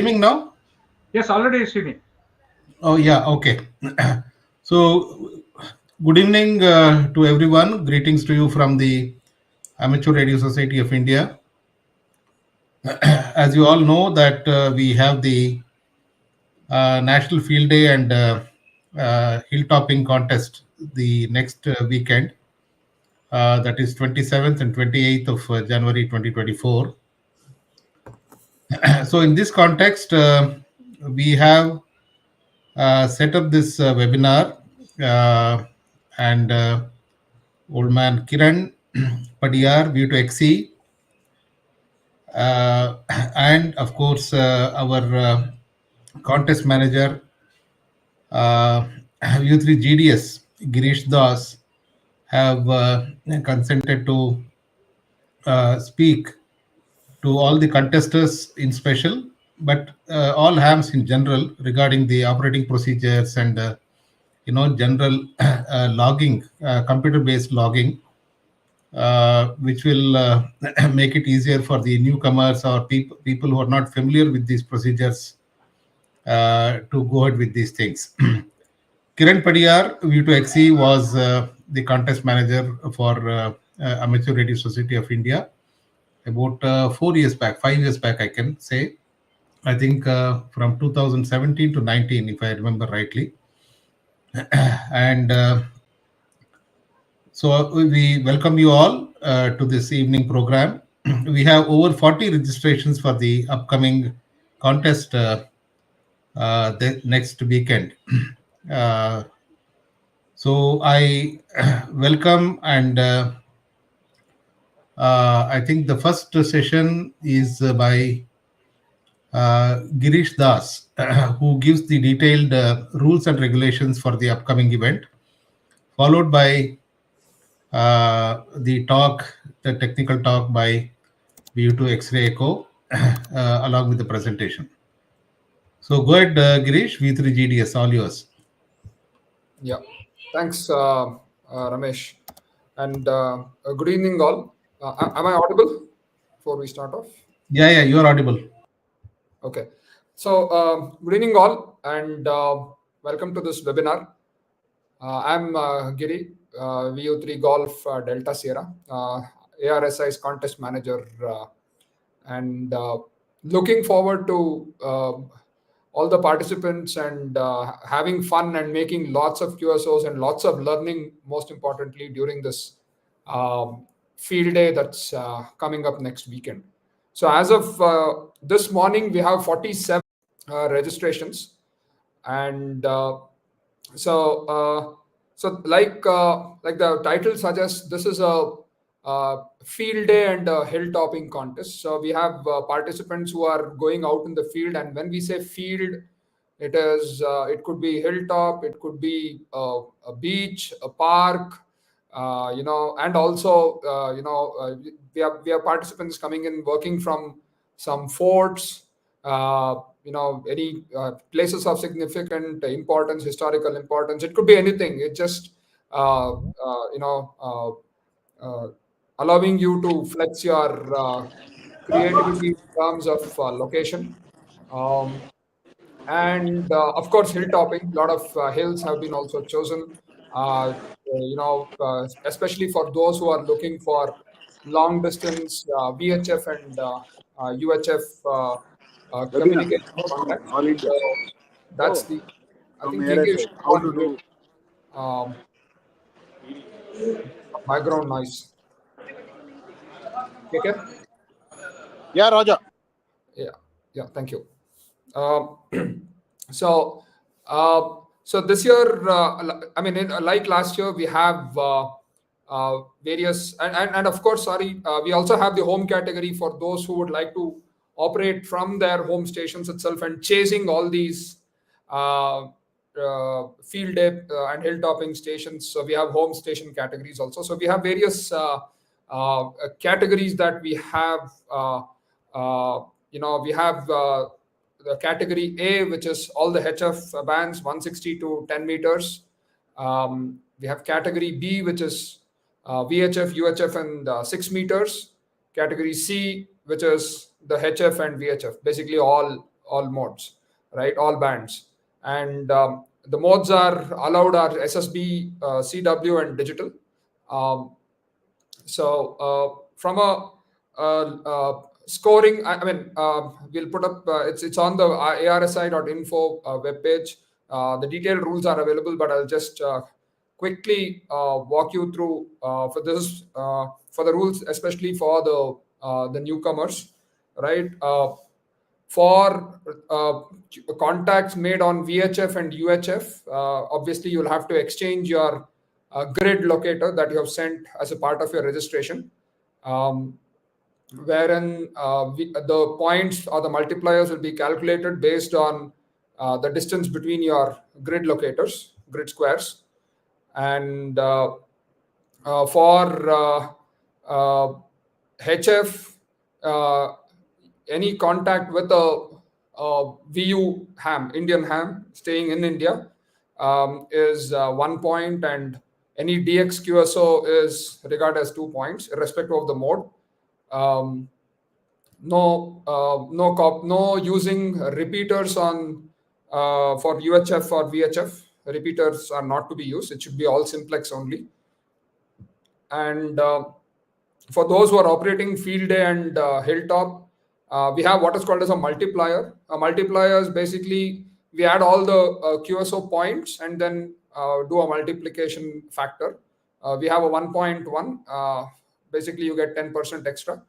Streaming now? Yes, already streaming. Oh, yeah, okay. So, good evening to everyone. Greetings to you from the Amateur Radio Society of India. As you all know, that we have the National Field Day and Hilltopping contest the next weekend. That is 27th and 28th of January 2024. So, in this context, we have set up this webinar, uh, and old man Kiran Padiyar, View to XE, and of course our contest manager, uh, U3 GDS, Girish Das, have consented to speak to all the contestants in special, but all hams in general regarding the operating procedures and general logging, computer based logging, which will make it easier for the newcomers or people who are not familiar with these procedures to go ahead with these things. Kiran Padiyar, V2XE, was the contest manager for Amateur Radio Society of India about 4 years back, 5 years back, I can say. I think from 2017 to 19, if I remember rightly. And so we welcome you all to this evening program. We have over 40 registrations for the upcoming contest the next weekend. Uh, so I welcome, and I think the first session is by Girish Das, who gives the detailed rules and regulations for the upcoming event, followed by the technical talk by VU2 X-ray echo, along with the presentation. So go ahead, Girish, V3GDS, all yours. Yeah, thanks, Ramesh. And good evening, all. Am I audible before we start off? Yeah, you are audible. Okay. So, good evening, all, and welcome to this webinar. I'm Giri, VU3 Golf Delta Sierra, ARSI's contest manager, and looking forward to all the participants and having fun and making lots of QSOs and lots of learning, most importantly, during this field day that's coming up next weekend. So as of this morning, we have 47 registrations, and so like the title suggests, this is a field day and a hilltopping contest. So we have participants who are going out in the field, and when we say field, it could be hilltop, it could be a beach, a park, and also we have participants coming in working from some forts, any places of significant importance, historical importance. It could be anything. It just allowing you to flex your creativity in terms of location. And of course, hilltopping. A lot of hills have been also chosen. Especially for those who are looking for long distance VHF and UHF communication contacts. All India. So that's the. I think KK should How go to on mute. do? Background noise. KK? Yeah, Raja. Yeah. Thank you. So this year, like last year, we have various, and of course, we also have the home category for those who would like to operate from their home stations itself and chasing all these field day and hilltopping stations. So we have home station categories also. So we have various categories that we have. We have the category A, which is all the HF bands 160 to 10 meters. We have category B, which is VHF, UHF, and 6 meters. Category C, which is the HF and VHF, basically all all modes, right? All bands. And the modes are allowed are SSB, CW, and digital. So from a scoring, I mean, we'll put up. It's on the arsi.info webpage. The detailed rules are available, but I'll just quickly walk you through for this for the rules, especially for the newcomers, right? For contacts made on VHF and UHF, obviously you'll have to exchange your grid locator that you have sent as a part of your registration, wherein the points or the multipliers will be calculated based on the distance between your grid locators, grid squares. And for HF, any contact with a VU ham, Indian ham, staying in India, is 1 point, and any DX QSO is regarded as 2 points, irrespective of the mode. No using repeaters on for UHF or VHF. Repeaters are not to be used. It should be all simplex only. And for those who are operating field day and hilltop, we have what is called as a multiplier. A multiplier is basically we add all the QSO points and then do a multiplication factor. We have a 1.1. Basically, you get 10% extra.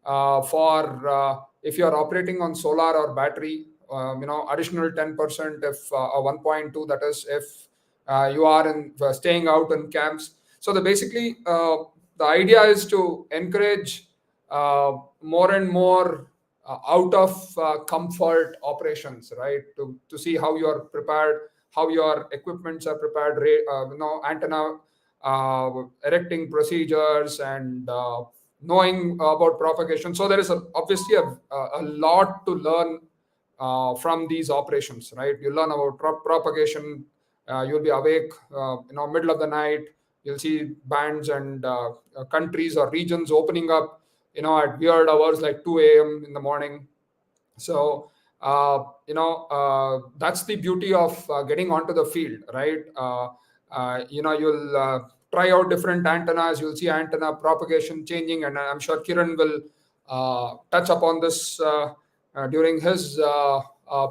For if you are operating on solar or battery, additional 10% if a 1.2, that is if you are staying out in camps. So basically the idea is to encourage more and more out of comfort operations, right? To see how you are prepared, how your equipments are prepared, antenna erecting procedures, and knowing about propagation. So there is obviously a lot to learn from these operations, right? You learn about propagation. You'll be awake, middle of the night. You'll see bands and countries or regions opening up, at weird hours like 2 a.m. in the morning. So, that's the beauty of getting onto the field, right? You'll try out different antennas. You'll see antenna propagation changing, and I'm sure Kiran will touch upon this during his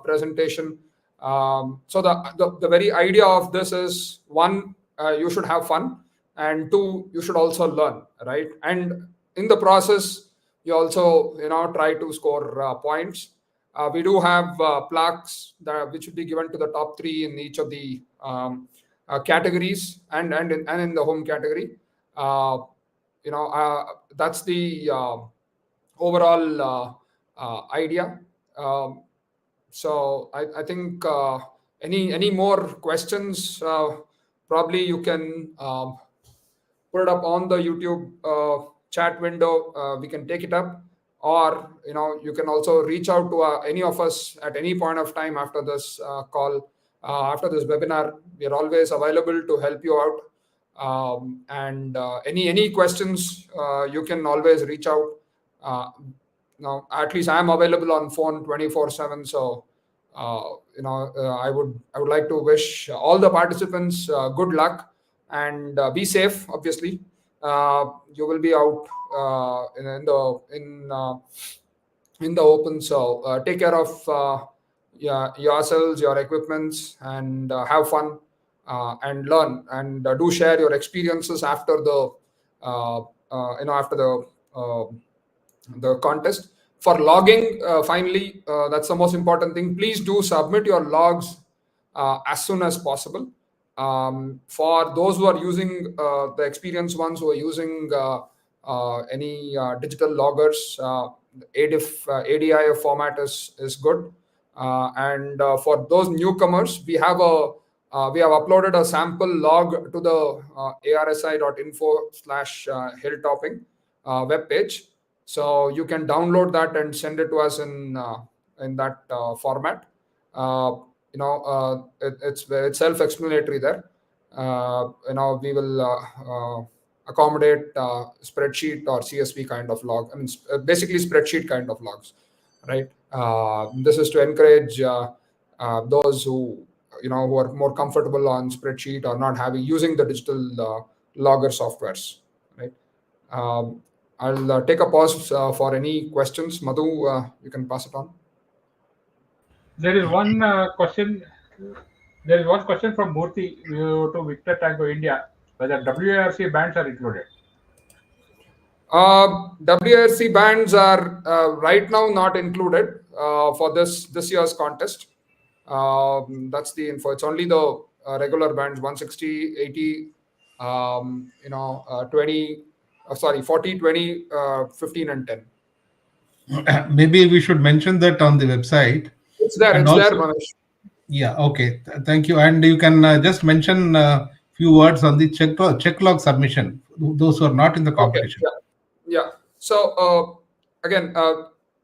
presentation. So the very idea of this is, one, you should have fun, and two, you should also learn, right? And in the process, you also try to score points. We do have plaques which would be given to the top 3 in each of the categories, and in the home category. That's the overall idea. So I think any more questions, probably you can put it up on the YouTube chat window. We can take it up, or you can also reach out to any of us at any point of time after this call, after this webinar. We are always available to help you out. And any questions, you can always reach out. At least I am available on phone 24/7. So I would like to wish all the participants good luck, and be safe. Obviously, you will be out in the open. So take care of yourselves, your equipments, and have fun, and learn, and do share your experiences after the contest. For logging, finally, that's the most important thing. Please do submit your logs as soon as possible. For those who are using the experienced ones who are using any digital loggers, ADIF format is good. And for those newcomers, we have uploaded a sample log to the arsi.info/hilltopping webpage. So you can download that and send it to us in that format. It's self-explanatory there. We will accommodate spreadsheet or CSV kind of log. I mean, basically spreadsheet kind of logs. right? This is to encourage those who who are more comfortable on spreadsheet or not having using the digital logger softwares, right? I'll take a pause for any questions. Madhu, you can pass it on. There is one question. There is one question from Murthy to Victor Tango India, whether WARC bands are included. WRC bands are right now not included for this year's contest. That's the info. It's only the regular bands 160, 80, 20, 40, 20, 15, and 10. Maybe we should mention that on the website. It's there. And It's there, also, Ramesh. yeah, okay. Thank you. And you can just mention a few words on the check log submission, those who are not in the Okay. competition. Yeah. So again,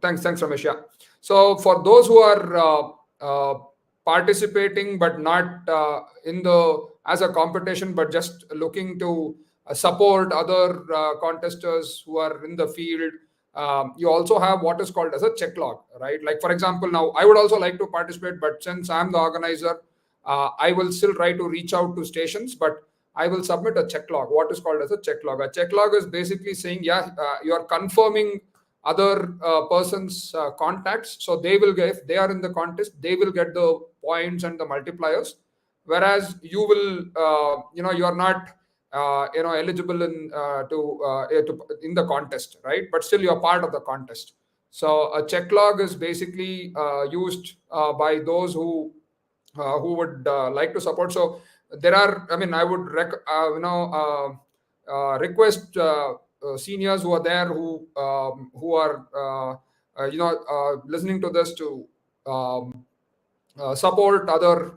thanks, Ramesh. Yeah. So for those who are participating but not in the as a competition, but just looking to support other contesters who are in the field, you also have what is called as a check log, right? Like for example, now I would also like to participate, but since I'm the organizer, I will still try to reach out to stations, but I will submit a check log, what is called as a check log. A check log is basically saying, yeah, you are confirming other person's contacts. So they will get, if they are in the contest, they will get the points and the multipliers. Whereas you will, you are not, eligible in in the contest, right? But still you are part of the contest. So a check log is basically used by those who would like to support. So there are, I would request seniors who are there who are listening to this to support other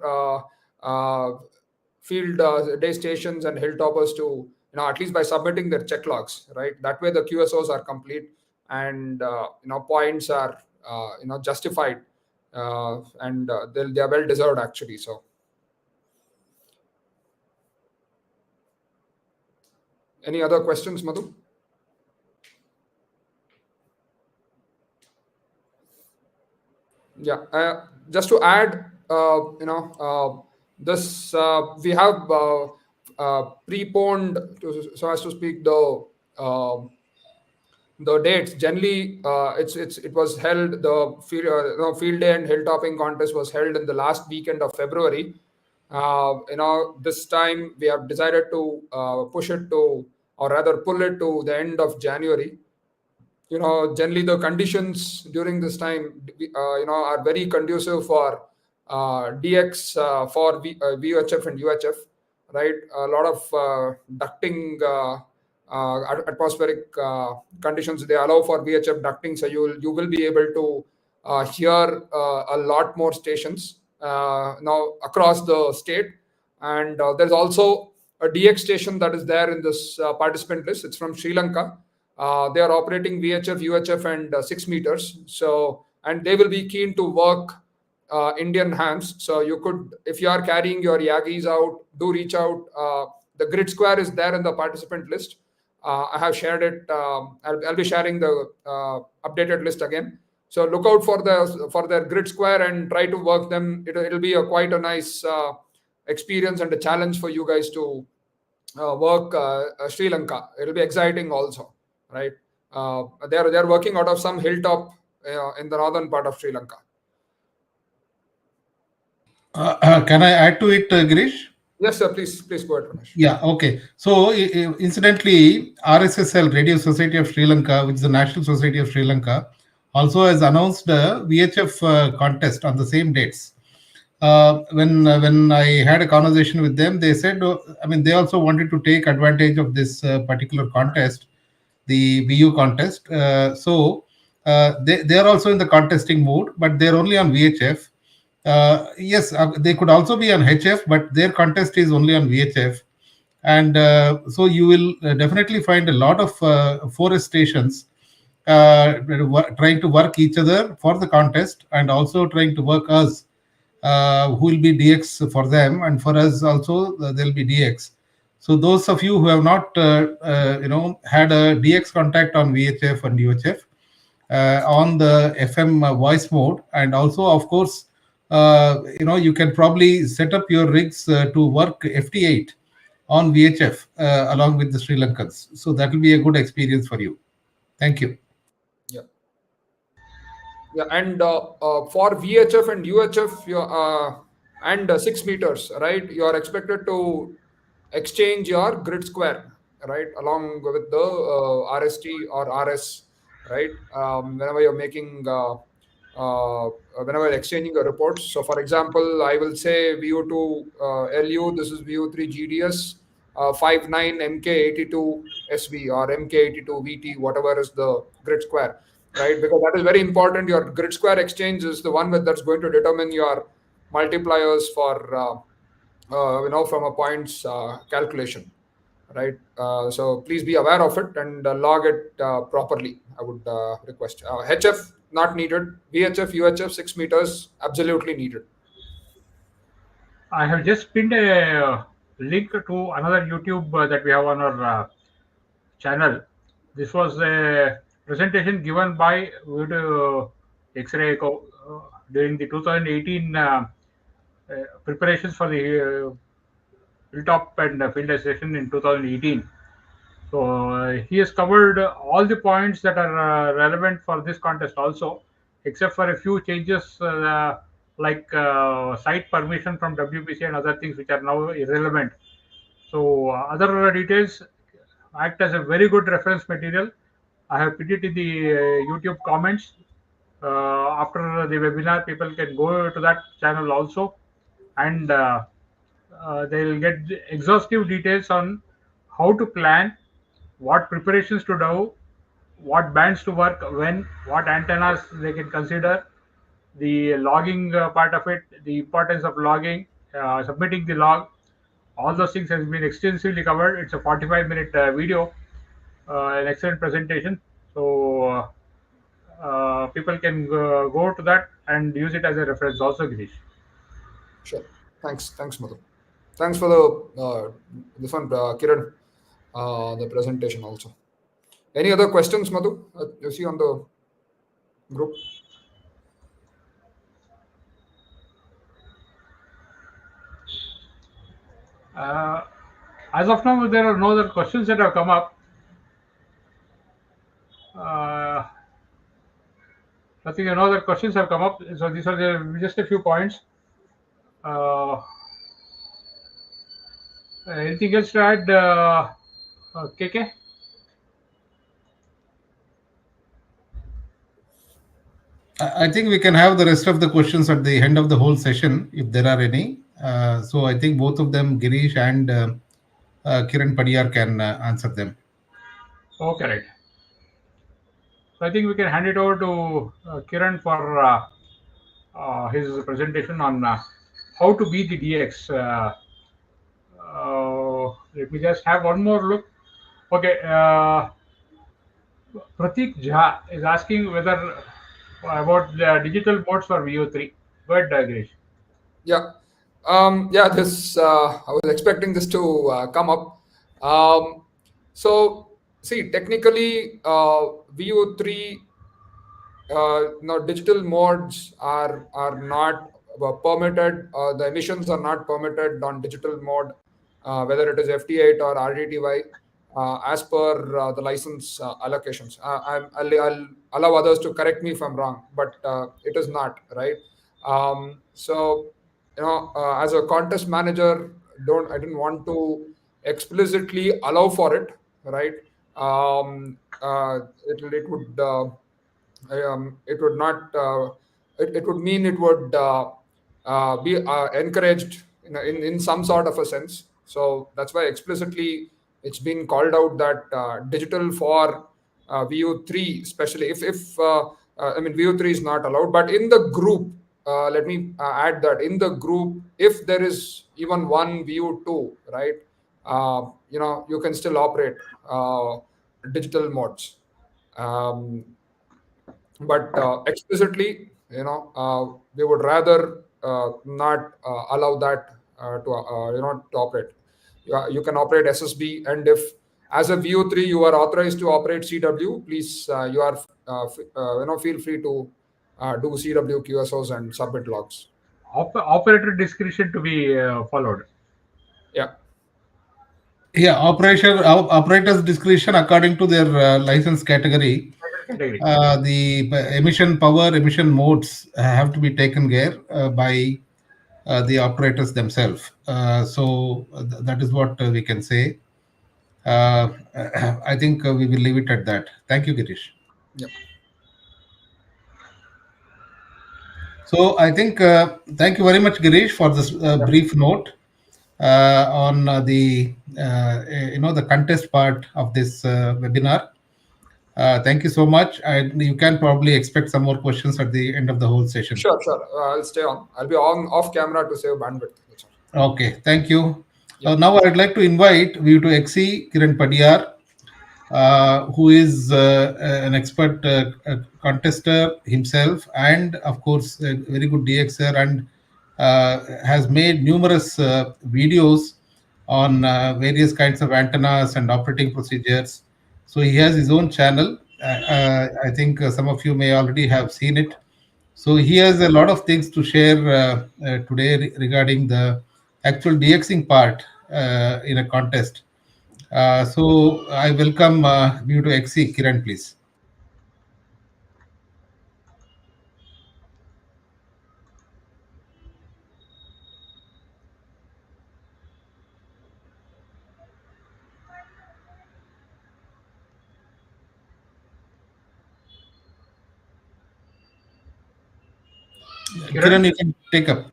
field day stations and hilltoppers to at least by submitting their check logs, right? That way the QSOs are complete and points are justified and they are well deserved actually. So any other questions, Madhu? Yeah, just to add, this we have preponed, so as to speak, the dates. Generally, it was held, the field day and hilltopping contest was held in the last weekend of February. This time we have decided to push it to, or rather pull it to the end of January. Generally the conditions during this time, are very conducive for DX for VHF and UHF, right? A lot of ducting, atmospheric conditions, they allow for VHF ducting, so you will be able to hear a lot more stations now across the state. And there's also a DX station that is there in this participant list. It's from Sri Lanka. They are operating VHF, UHF, and 6 meters. So, and they will be keen to work Indian hams. So you could, if you are carrying your Yagis out, do reach out. The grid square is there in the participant list. I have shared it. I'll be sharing the updated list again. So look out for their grid square and try to work them. It'll be quite a nice experience and a challenge for you guys to work Sri Lanka. It'll be exciting also, right? They're working out of some hilltop in the northern part of Sri Lanka. Can I add to it, Girish? Yes, sir. Please go ahead, Ramesh. Yeah, okay. So, incidentally, RSSL, Radio Society of Sri Lanka, which is the National Society of Sri Lanka, also has announced a VHF contest on the same dates. When I had a conversation with them, they said, they also wanted to take advantage of this particular contest, the VU contest. So, they are also in the contesting mode, but they're only on VHF. Yes, they could also be on HF, but their contest is only on VHF. And so you will definitely find a lot of forest stations trying to work each other for the contest and also trying to work us, who will be DX for them, and for us also there'll be DX. So those of you who have not had a DX contact on VHF and UHF, on the FM voice mode, and also, of course, you can probably set up your rigs to work FT8 on VHF along with the Sri Lankans. So that will be a good experience for you. Thank you. Yeah. Yeah, and for VHF and UHF, and 6 meters, right? You are expected to exchange your grid square, right, along with the RST or RS, right? Whenever you're making, whenever you're exchanging your reports. So, for example, I will say VU2 LU, this is VU3 GDS, 59 MK82 SV or MK82 VT, whatever is the grid square, right? Because that is very important. Your grid square exchange is the one that's going to determine your multipliers for from a points calculation, right? So please be aware of it and log it properly. I would request. HF not needed. VHF, UHF 6 meters absolutely needed. I have just pinned a link to another YouTube that we have on our channel. This was a presentation given by X-ray Echo during the 2018 preparations for the Hilltop and field session in 2018. So he has covered all the points that are relevant for this contest also, except for a few changes like site permission from WPC and other things which are now irrelevant. So other details act as a very good reference material. I have put it in the YouTube comments. After the webinar, people can go to that channel also, and they will get exhaustive details on how to plan, what preparations to do, what bands to work when, what antennas they can consider, the logging part of it, the importance of logging, submitting the log. All those things has been extensively covered. It's a 45-minute video, an excellent presentation. So people can go to that and use it as a reference also, Girish. Sure. Thanks, Madhu. Thanks for the this one, Kiran, the presentation also. Any other questions, Madhu? You see on the group? As of now, there are no other questions that have come up. I think no other questions have come up. So these are just a few points. Anything else to add, KK? I think we can have the rest of the questions at the end of the whole session, if there are any. So I think both of them, Girish and Kiran Padiyar, can answer them. Okay, right. So I think we can hand it over to Kiran for his presentation on how to be the DX. Let me just have one more look. Okay, Pratik Jha is asking whether about the digital modes for VO3. Go ahead, Girish. Yeah. This I was expecting this to come up. So see, technically, VO3, digital modes are not permitted. The emissions are not permitted on digital mode, whether it is FT8 or RTTY, as per the license allocations. I'll allow others to correct me if I'm wrong, but it is not, right. So as a contest manager, I didn't want to explicitly allow for it, right. It would not. It would mean it would be encouraged in some sort of a sense. So that's why explicitly it's been called out that digital for VU3, especially if I mean VU3 is not allowed, but in the group. Let me add that in the group, if there is even one VU2, right, you can still operate digital modes. But explicitly, we would rather not allow that to operate. You can operate SSB, and if As a VO3, you are authorized to operate CW. Please, you are feel free to do CW QSOs and submit logs. Operator discretion to be followed. Yeah, Yeah, operators discretion according to their license category. Category. The emission power emission modes have to be taken care by the operators themselves. That is what we can say. Uh, I think we will leave it at that. Thank you, Girish. yeah, So I think thank you very much, Girish, for this yeah. brief note on the contest part of this webinar. Thank you so much, and you can probably expect some more questions at the end of the whole session. Sure, sure. I'll stay on. I'll be on off camera to save bandwidth. That's all. Okay, thank you. Yeah, Now I'd like to invite you to XE Kiran Padiyar, who is an expert contester himself, and of course, a very good DXer, and has made numerous videos on various kinds of antennas and operating procedures. So he has his own channel. I think some of you may already have seen it. So he has a lot of things to share today regarding the actual DXing part in a contest. So I welcome you to XC, Kiran, please. Kiran, Kiran, you can take up.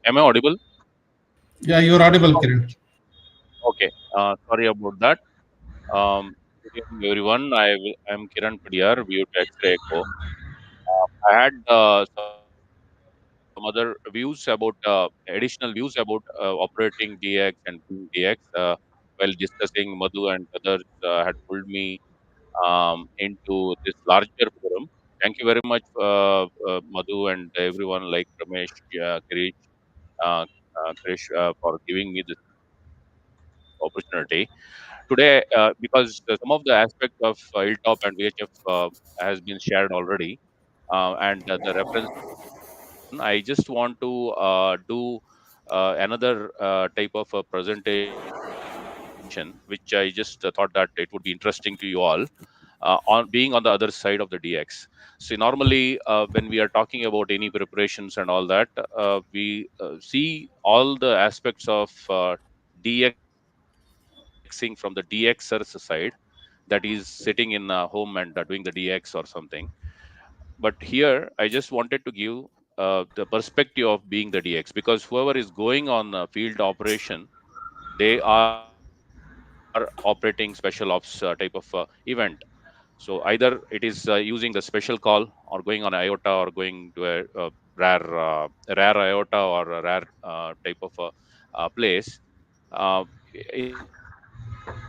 Am I audible? Yeah, you're audible, Kiran. Okay. Sorry about that. Good evening, everyone. I'm Kiran Padiyar, View to X-ray Echo. I had some other views about additional views about operating DX and doing DX while discussing. Madhu and others had pulled me into this larger forum. Thank you very much, Madhu and everyone like Ramesh, Girish, uh, Krish, for giving me this opportunity today because some of the aspect of Hilltop and VHF has been shared already, and the reference has been given. I just want to do another type of a presentation, which I just thought that it would be interesting to you all. On being on the other side of the DX. So normally, when we are talking about any preparations and all that, we see all the aspects of DXing from the DXer's side, that is sitting in home and doing the DX or something. But here, I just wanted to give the perspective of being the DX, because whoever is going on field operation, they are operating special ops type of event. So either it is using the special call or going on IOTA or going to a rare IOTA or a rare type of place. Uh,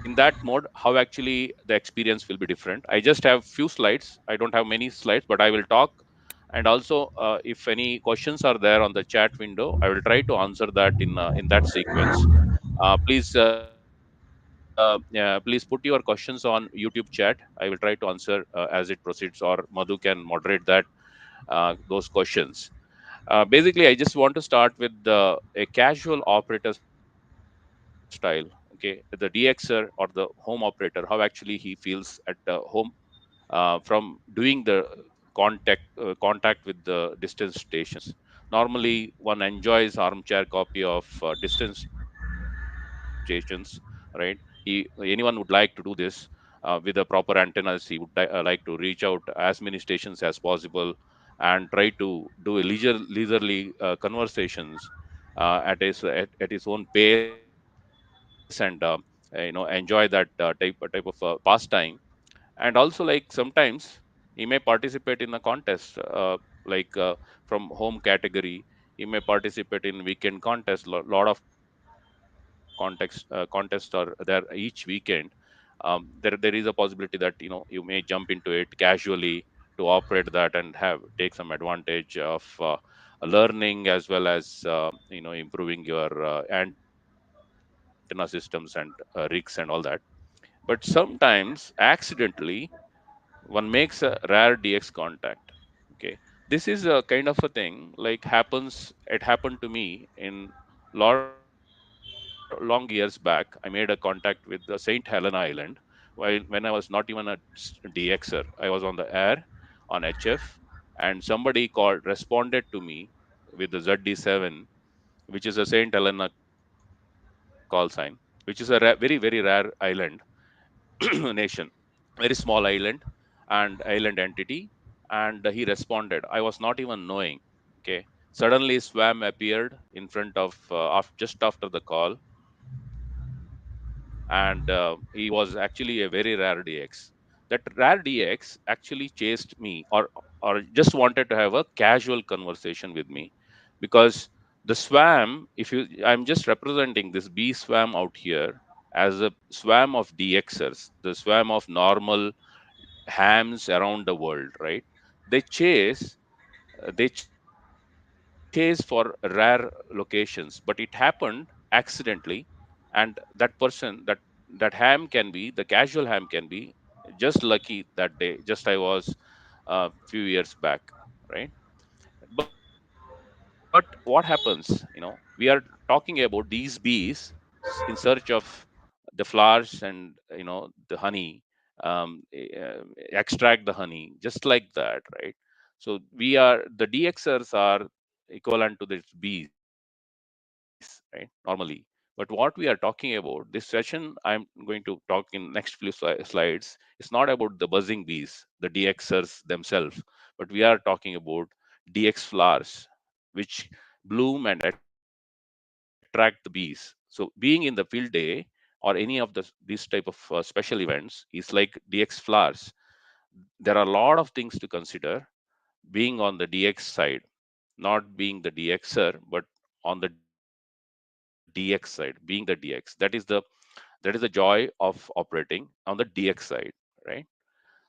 in that mode, how actually the experience will be different. I just have few slides. I don't have many slides, but I will talk. And also, if any questions are there on the chat window, I will try to answer that in that sequence. Please put your questions on YouTube chat. I will try to answer as it proceeds, or Madhu can moderate those questions. Basically, I just want to start with a casual operator style. Okay, the DXer or the home operator, how actually he feels at home from doing the contact with the distance stations. Normally, one enjoys armchair copy of distance stations, right? Anyone would like to do this with a proper antennas. He would like to reach out as many stations as possible and try to do a leisurely conversations at his own pace, and enjoy that type of pastime. And also, like, sometimes he may participate in a contest, like from home category. He may participate in weekend contests. Lot of contests are there each weekend. There is a possibility that you may jump into it casually to operate that and have take some advantage of learning, as well as improving your antenna systems and rigs and all that. But sometimes accidentally one makes a rare DX contact. Okay, this is a kind of a thing like happens. It happened to me in long years back. I made a contact with the Saint Helena Island when I was not even a DXer. I was on the air on HF, and somebody called responded to me with the ZD7, which is a Saint Helena call sign, which is a very very rare island nation, very small island and island entity. And he responded. I was not even knowing. Okay, suddenly swam appeared in front of, just after the call, and he was actually a very rare DX. That rare DX actually chased me, or just wanted to have a casual conversation with me, because the swam, if you I'm just representing this bee swam out here as a swam of DXers, the swam of normal hams around the world, right? They chase, they chase for rare locations, but it happened accidentally. And that person, that ham can be, the casual ham can be just lucky that day, just I was few years back, right? But what happens, we are talking about these bees in search of the flowers and the honey, extract the honey just like that, right? So we are the DXers are equivalent to the bees, right, normally. But what we are talking about, this session I'm going to talk in next few slides, is not about the buzzing bees, the DXers themselves, but we are talking about DX flowers, which bloom and attract the bees. So being in the field day or any of these type of special events is like DX flowers. There are a lot of things to consider being on the DX side, not being the DXer, but on the DX side, being the DX. That is the joy of operating on the DX side, right?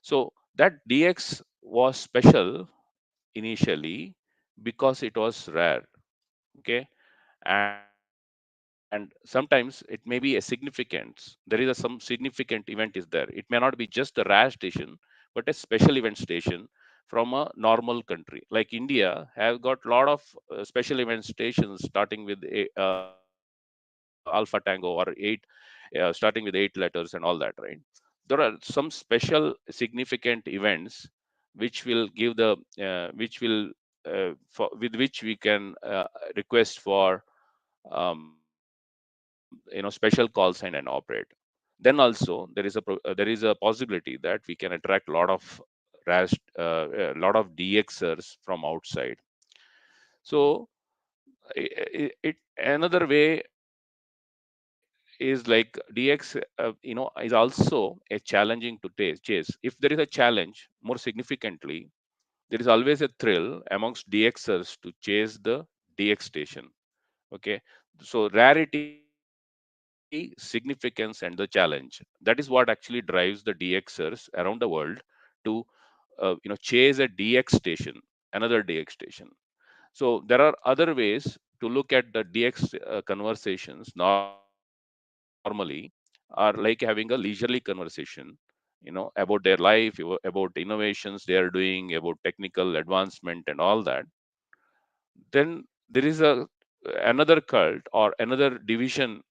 So that DX was special initially because it was rare. Okay, and sometimes it may be a significance. There is some significant event is there. It may not be just a rare station, but a special event station from a normal country like India have got a lot of special event stations starting with Alpha Tango or 8, starting with 8 letters and all that, right? There are some special significant events which will give the which will with which we can request for special call sign and operate. Then also there is a possibility that we can attract a lot of lot of DXers from outside. So another way is like DX is also a challenging to chase. If there is a challenge, more significantly, there is always a thrill amongst DXers to chase the DX station. Okay, so rarity, significance, and the challenge, that is what actually drives the DXers around the world to chase a DX station, another DX station. So there are other ways to look at the DX conversations normally, are like having a leisurely conversation, about their life, about innovations they are doing, about technical advancement and all that. Then there is another cult or another division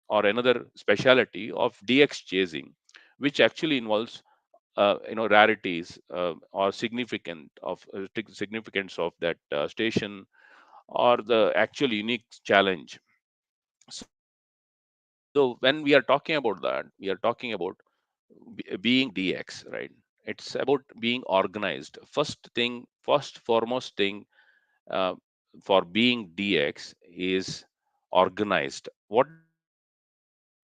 or another speciality of DX chasing, which actually involves rarities or significance of that station, or the actual unique challenge. So when we are talking about that, we are talking about being DX, right? It's about being organized. First foremost thing uh, for being DX is organized. What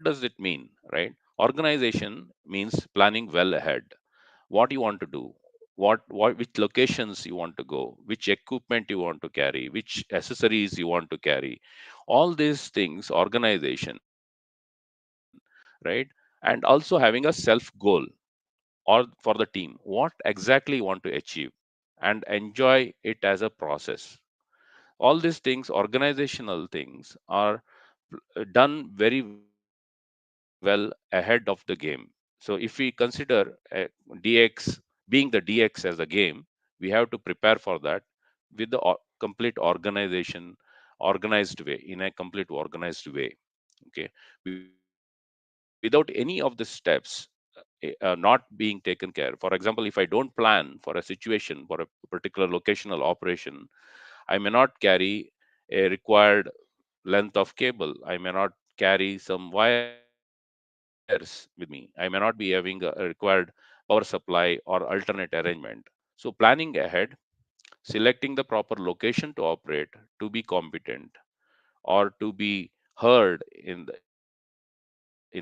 does it mean, right? Organization means planning well ahead. What you want to do, what which locations you want to go, which equipment you want to carry, which accessories you want to carry, all these things, organization, right? And also having a self goal or for the team, what exactly you want to achieve, and enjoy it as a process. All these things, organizational things, are done very well ahead of the game. So if we consider DX being the DX as a game, we have to prepare for that with the complete organization, organized way, in a complete organized way. Okay, without any of the steps not being taken care. For example, if I don't plan for a situation, for a particular locational operation, I may not carry a required length of cable. I may not carry some wires with me. I may not be having a required power supply or alternate arrangement. So planning ahead, selecting the proper location to operate, to be competent, or to be heard in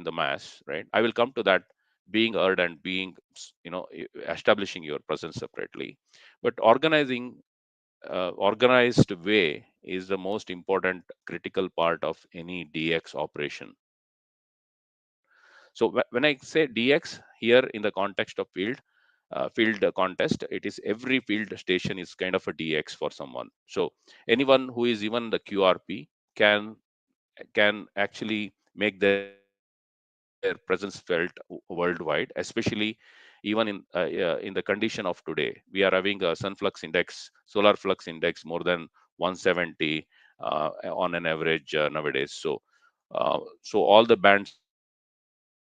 the mass, right? I will come to that, being heard and being establishing your presence separately. But organized way is the most important critical part of any DX operation. So when I say DX here in the context of field contest, it is every field station is kind of a DX for someone. So anyone who is even the QRP can actually make their presence felt worldwide, especially even in the condition of today. We are having a sun flux index, solar flux index more than 170 on an average nowadays. So all the bands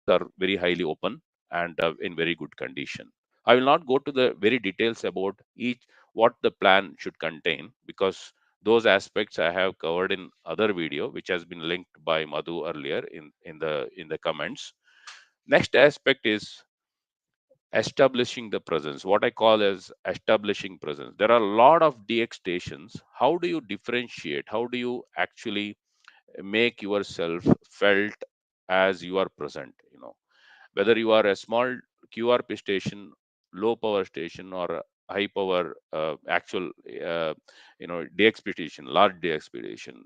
are very highly open and in very good condition. I will not go to the very details about each what the plan should contain, because those aspects I have covered in other video which has been linked by Madhu earlier in the comments. Next aspect is establishing the presence, what I call as establishing presence. There are a lot of DX stations. How do you differentiate? How do you actually make yourself felt as you are present? Whether you are a small QRP station, low power station, or a high power actual DXP station, large DXP station,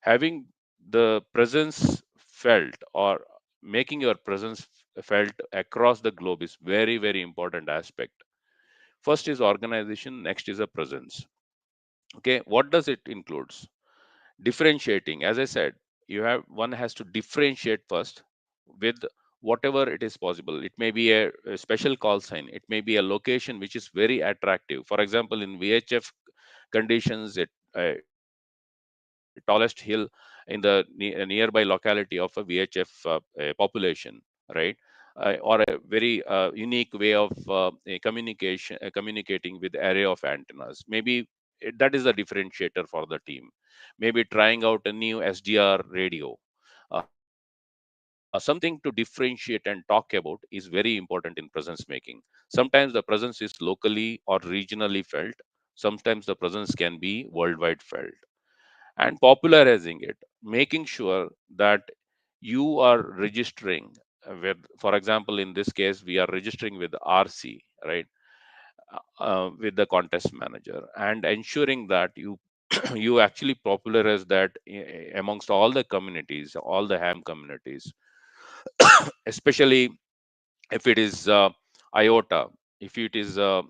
having the presence felt, or making your presence felt across the globe, is very very important aspect. First is organization, next is a presence. Okay, what does it includes? Differentiating, as I said, one has to differentiate first with whatever it is possible. It may be a special call sign, it may be a location which is very attractive. For example, in VHF conditions, tallest hill in the nearby locality of a VHF population, right? Or a very unique way of communicating with array of antennas. Maybe that is a differentiator for the team. Maybe trying out a new SDR radio. Something to differentiate and talk about is very important in presence making. Sometimes the presence is locally or regionally felt. Sometimes the presence can be worldwide felt. And popularizing it, making sure that you are registering with, for example, in this case, we are registering with RC, right? With the contest manager, and ensuring that you you actually popularize that amongst all the communities, all the ham communities, especially if it is iota, if it is a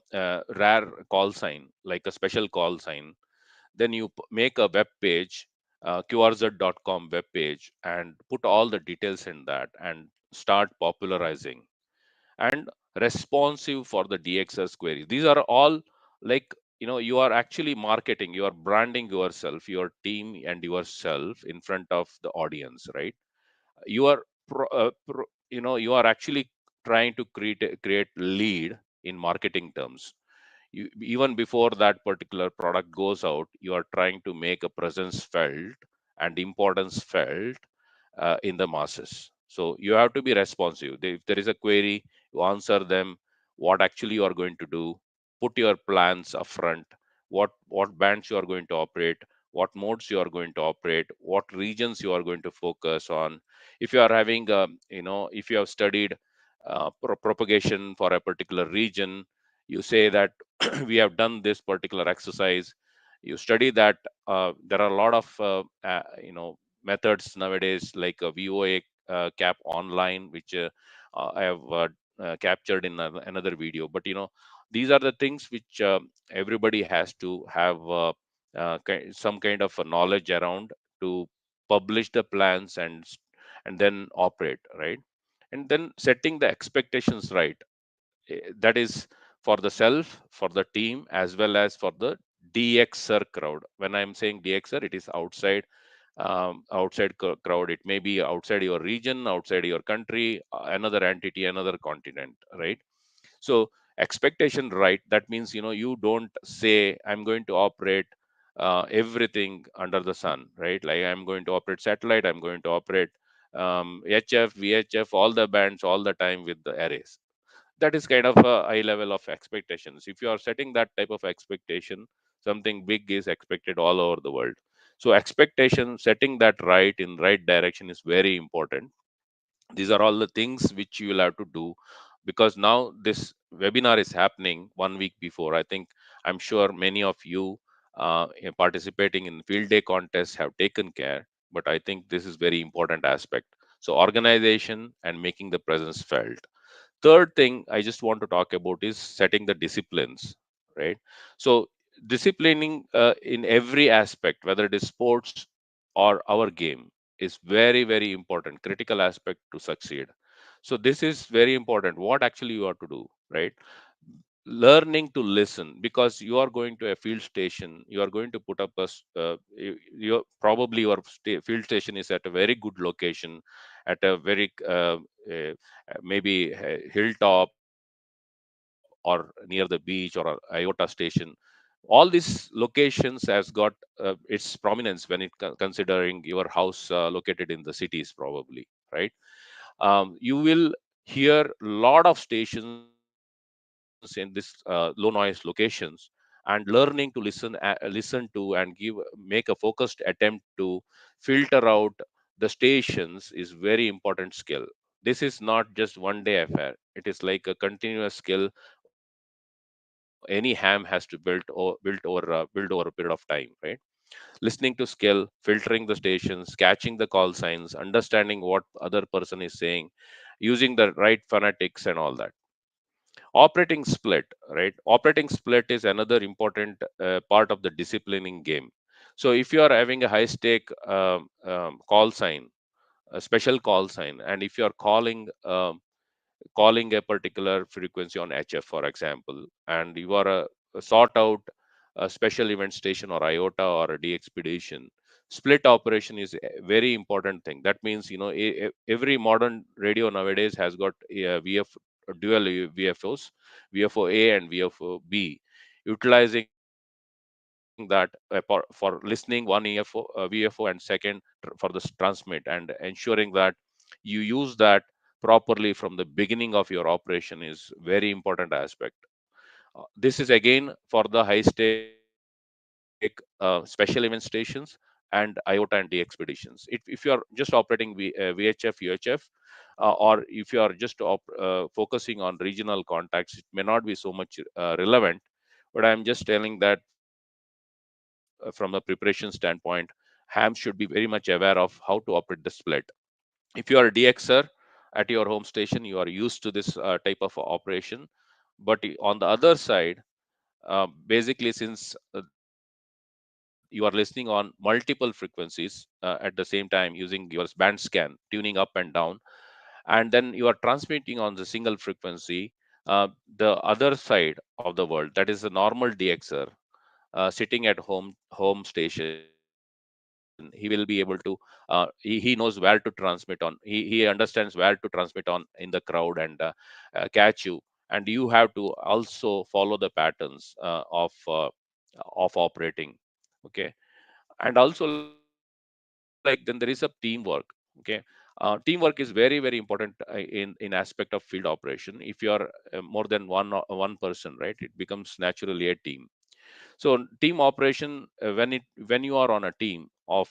rare call sign, like a special call sign, then you make a web page, qrz.com web page, and put all the details in that and start popularizing. And responsive for the DXS queries. These are all, like, you are actually marketing, you are branding yourself, your team and yourself in front of the audience, right? You are you are actually trying to create lead in marketing terms. Even before that particular product goes out, you are trying to make a presence felt and importance felt in the masses. So you have to be responsive. If there is a query, you answer them, what actually you are going to do, put your plans upfront, what bands you are going to operate, what modes you are going to operate, what regions you are going to focus on. If you are having if you have studied propagation for a particular region, You say that we have done this particular exercise. You study that. There are a lot of methods nowadays, like a VOA cap online, which I have captured in another video. But these are the things which everybody has to have some kind of a knowledge around to publish the plans and then operate, right? And then setting the expectations right. That is for the self, for the team, as well as for the DXer crowd. When I'm saying DXer, it is outside, outside crowd. It may be outside your region, outside your country, another entity, another continent, right? So expectation right, that means you don't say I'm going to operate everything under the sun, right? Like I'm going to operate satellite, I'm going to operate HF, VHF, all the bands all the time with the arrays. That is kind of a high level of expectations. If you are setting that type of expectation, something big is expected all over the world. So expectation, setting that right in right direction is very important. These are all the things which you will have to do, because now this webinar is happening 1 week before. I think, I'm sure many of you participating in field day contests have taken care, but I think this is very important aspect. So organization and making the presence felt. Third thing I just want to talk about is setting the disciplines, right? So disciplining in every aspect, whether it is sports or our game, is very, very important, critical aspect to succeed. So this is very important, what actually you have to do, right? Learning to listen, because you are going to a field station, you are going to put up your probably your field station is at a very good location, at a very maybe a hilltop or near the beach or a iota station. All these locations has got its prominence when it considering your house located in the cities probably, right? You will hear lot of stations in this low noise locations, and learning to listen to and make a focused attempt to filter out the stations is very important skill. This is not just one day affair, it is like a continuous skill any ham has to build over a period of time, right? Listening to skill, filtering the stations, catching the call signs, understanding what other person is saying, using the right phonetics and all that. Operating split, right? Operating split is another important part of the disciplining game. So if you are having a high stake call sign, a special call sign, and if you are calling a particular frequency on HF, for example, and you are a sort out a special event station or IOTA or a D expedition, split operation is a very important thing. That means, every modern radio nowadays has got a dual VFOs, VFO A and VFO B, utilizing that for listening one VFO and second for the transmit, and ensuring that you use that properly from the beginning of your operation is very important aspect. This is again for the high stake special event stations and IOTA and D expeditions. If you are just operating VHF, UHF, or if you are just focusing on regional contacts, it may not be so much relevant. But I'm just telling that from a preparation standpoint, ham should be very much aware of how to operate the split. If you are a DXer at your home station, you are used to this type of operation. But on the other side, basically, since you are listening on multiple frequencies at the same time using your band scan, tuning up and down, and then you are transmitting on the single frequency, the other side of the world, that is a normal DXer, sitting at home station, he will be able to he knows where to transmit on, he understands where to transmit on in the crowd and catch you. And you have to also follow the patterns of operating. Okay. And also, like, then there is a teamwork. Okay. Teamwork is very, very important in aspect of field operation. If you are more than one person, right, it becomes naturally a team. So team operation, when you are on a team of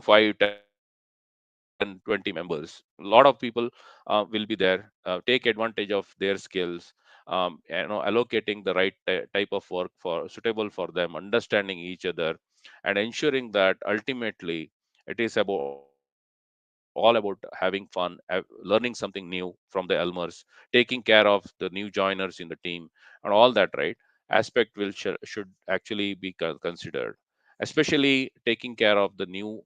5, 10, 20 members, a lot of people will be there, take advantage of their skills, allocating the right type of work for suitable for them, understanding each other, and ensuring that ultimately it is about all about having fun, learning something new from the Elmers, taking care of the new joiners in the team, and all that, right? Aspect should actually be considered, especially taking care of the new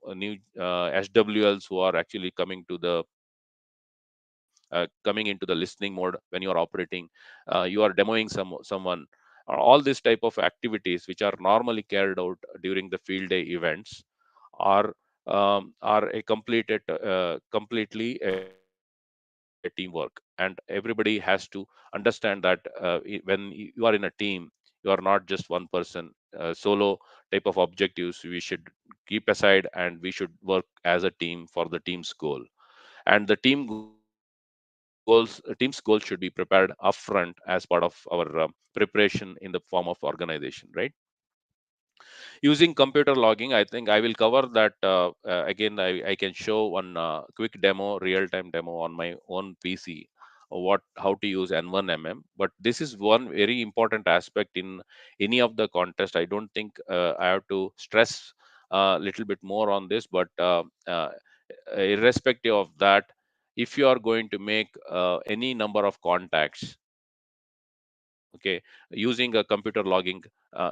SWLs who are actually coming into the listening mode when you are operating, you are demoing someone, all this type of activities which are normally carried out during the field day events are completely a teamwork, and everybody has to understand that when you are in a team, you are not just one person. Solo type of objectives we should keep aside, and we should work as a team for the team's goal. And the team's goal should be prepared upfront as part of our preparation in the form of organization, right? Using computer logging, I think I will cover that again. I can show one quick demo, real time demo on my own PC, what how to use N1mm. But this is one very important aspect in any of the contest. I don't think I have to stress a little bit more on this, but irrespective of that, if you are going to make any number of contacts, okay, using a computer logging,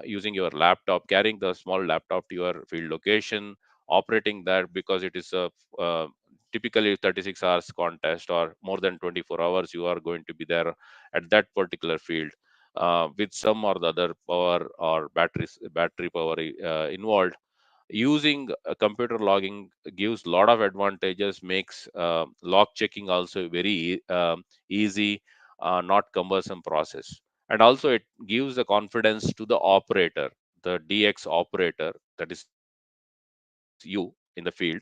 using your laptop, carrying the small laptop to your field location, operating that, because it is a uh, typically 36 hours contest or more than 24 hours you are going to be there at that particular field, with some or the other power or battery power involved. Using computer logging gives a lot of advantages, makes log checking also very easy, not cumbersome process. And also it gives the confidence to the operator, the DX operator, that is you in the field,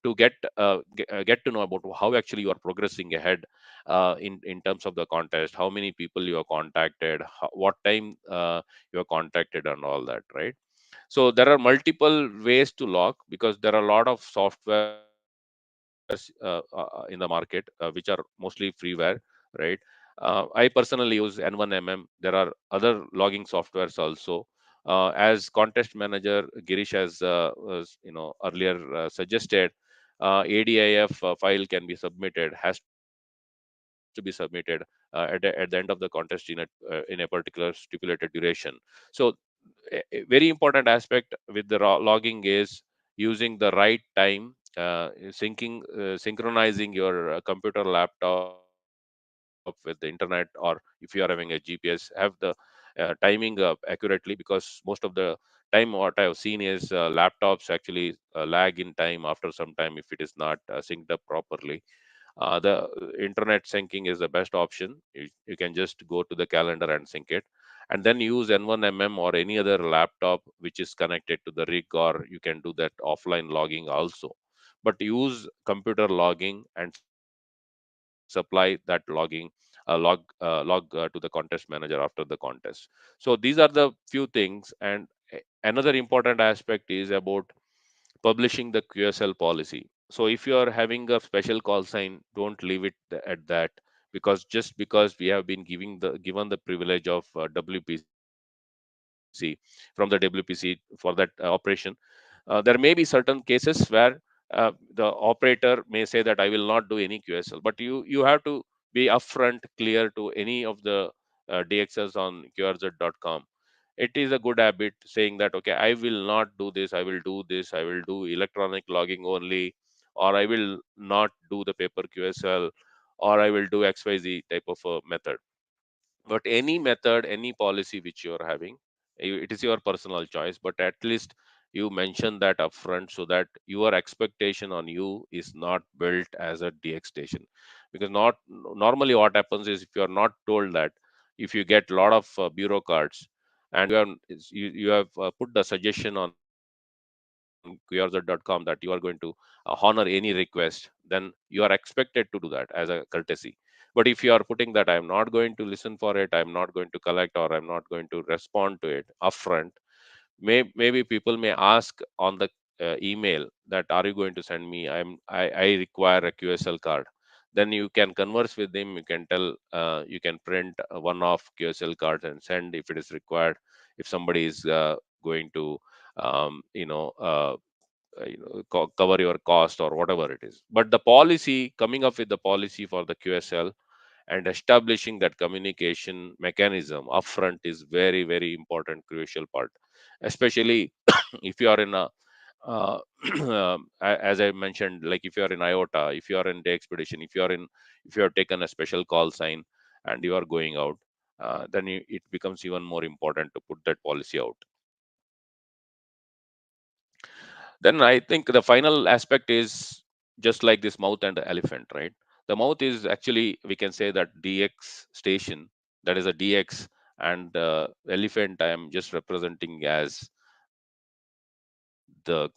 to get to know about how actually you are progressing ahead in terms of the contest, how many people you have contacted, what time you are contacted, and all that, right? So there are multiple ways to log, because there are a lot of softwares in the market which are mostly freeware, right? I personally use N1mm. There are other logging softwares also. As contest manager, Girish has earlier suggested, ADIF file can be submitted, has to be submitted at the end of the contest in a particular stipulated duration. So a very important aspect with the logging is using the right time, synchronizing your computer laptop with the internet, or if you are having a GPS, have the timing accurately, because most of the time what I have seen is laptops actually lag in time after some time if it is not synced up properly. The internet syncing is the best option. You can just go to the calendar and sync it, and then use N1mm or any other laptop which is connected to the rig, or you can do that offline logging also. But use computer logging and supply that logging, log to the contest manager after the contest. So these are the few things. And another important aspect is about publishing the QSL policy. So if you are having a special call sign, don't leave it at that, because just because we have been given the privilege of WPC from the WPC for that operation, there may be certain cases where the operator may say that I will not do any QSL, but you have to be upfront, clear to any of the DXs on QRZ.com. It is a good habit saying that, okay, I will not do this, I will do this, I will do electronic logging only, or I will not do the paper QSL, or I will do XYZ type of a method. But any method, any policy which you are having, it is your personal choice, but at least you mention that upfront, so that your expectation on you is not built as a DX station. Because not normally what happens is, if you are not told that, if you get a lot of bureaucrats, and you have put the suggestion on qrz.com that you are going to honor any request, then you are expected to do that as a courtesy. But if you are putting that, I am not going to listen for it, I am not going to collect, or I'm not going to respond to it upfront, maybe people may ask on the email that, are you going to send me, I require a QSL card. then you can converse with him. You can tell, you can print one off QSL cards and send if it is required, if somebody is going to you know cover your cost or whatever it is. But the policy, coming up with the policy for the QSL and establishing that communication mechanism upfront is very, very important, crucial part, especially if you are in a uh, as I mentioned, like if you are in IOTA, if you are in the expedition, if you have taken a special call sign and you are going out, then it becomes even more important to put that policy out. Then I think the final aspect is just like this mouth and the elephant, right? The mouth is actually, we can say that DX station, that is a DX, and elephant I am just representing as the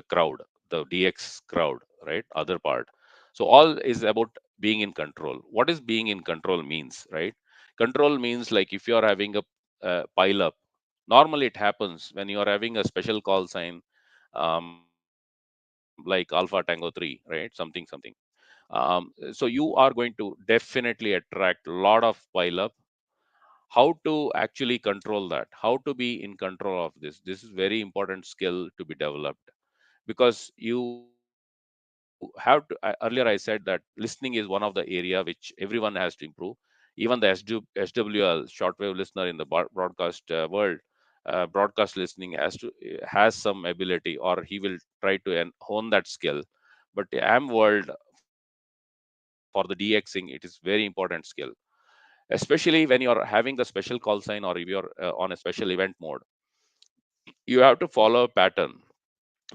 crowd, the DX crowd, right? Other part. So all is about being in control. What is being in control means, right? Control means like if you are having a pile up, normally it happens when you are having a special call sign, like Alpha Tango 3, right? Something something. So you are going to definitely attract a lot of pile up. How to actually control that? How to be in control of this? This is very important skill to be developed, because you have to earlier I said that listening is one of the area which everyone has to improve. Even the SWL, shortwave listener in the broadcast world, broadcast listening has some ability, or he will try to hone that skill. But the AM world, for the DXing, it is very important skill, especially when you are having the special call sign, or if you're on a special event mode. You have to follow a pattern,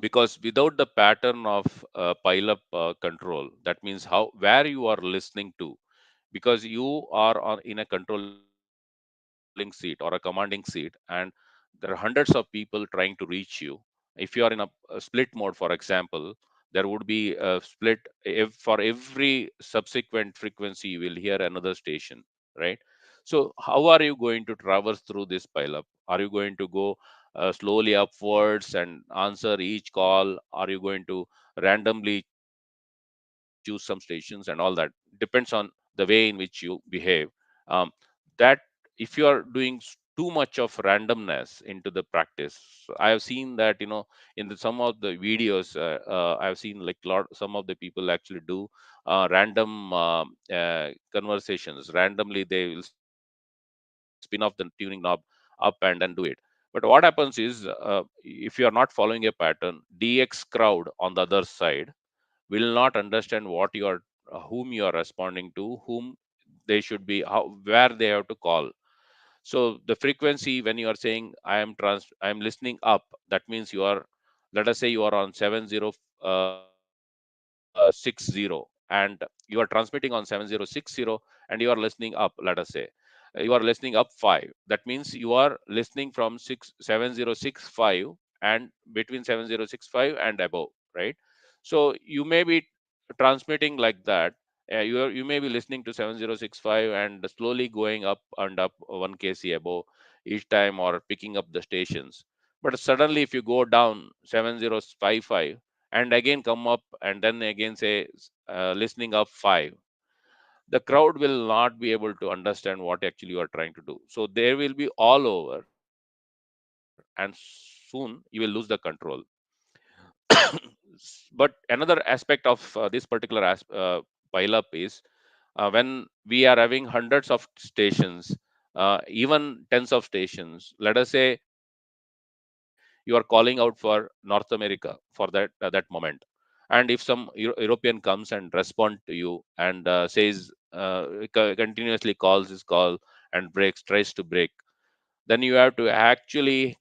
because without the pattern of pile up control, that means how, where you are listening to, because you are in a controlling seat or a commanding seat, and there are hundreds of people trying to reach you. If you are in a split mode, for example, there would be a split, for every subsequent frequency you will hear another station, right? So how are you going to traverse through this pile up? Are you going to go slowly upwards and answer each call? Are you going to randomly choose some stations and all that? Depends on the way in which you behave. um, that if you are doing too much of randomness into the practice, I have seen that, in some of the videos, I have seen like some of the people actually do random conversations randomly. They will spin off the tuning knob up and then do it. But what happens is, if you are not following a pattern, DX crowd on the other side will not understand what you are, whom you are responding to, whom they should be, how, where they have to call. So the frequency, when you are saying I am listening up, that means you are, let us say you are on 7060, and you are transmitting on 7060, and you are listening up, let us say you are listening up 5. That means you are listening from 7065 and between 7065 and above, right? So you may be transmitting like that. You may be listening to 7065 and slowly going up and up 1 kc above each time, or picking up the stations. But suddenly if you go down 7055 and again come up and then again say listening up 5, the crowd will not be able to understand what actually you are trying to do. So there will be all over, and soon you will lose the control. But another aspect of this particular pile up is, when we are having hundreds of stations, even tens of stations. Let us say you are calling out for North America for that moment, and if some European comes and respond to you and says, continuously calls his call and breaks, tries to break, then you have to actually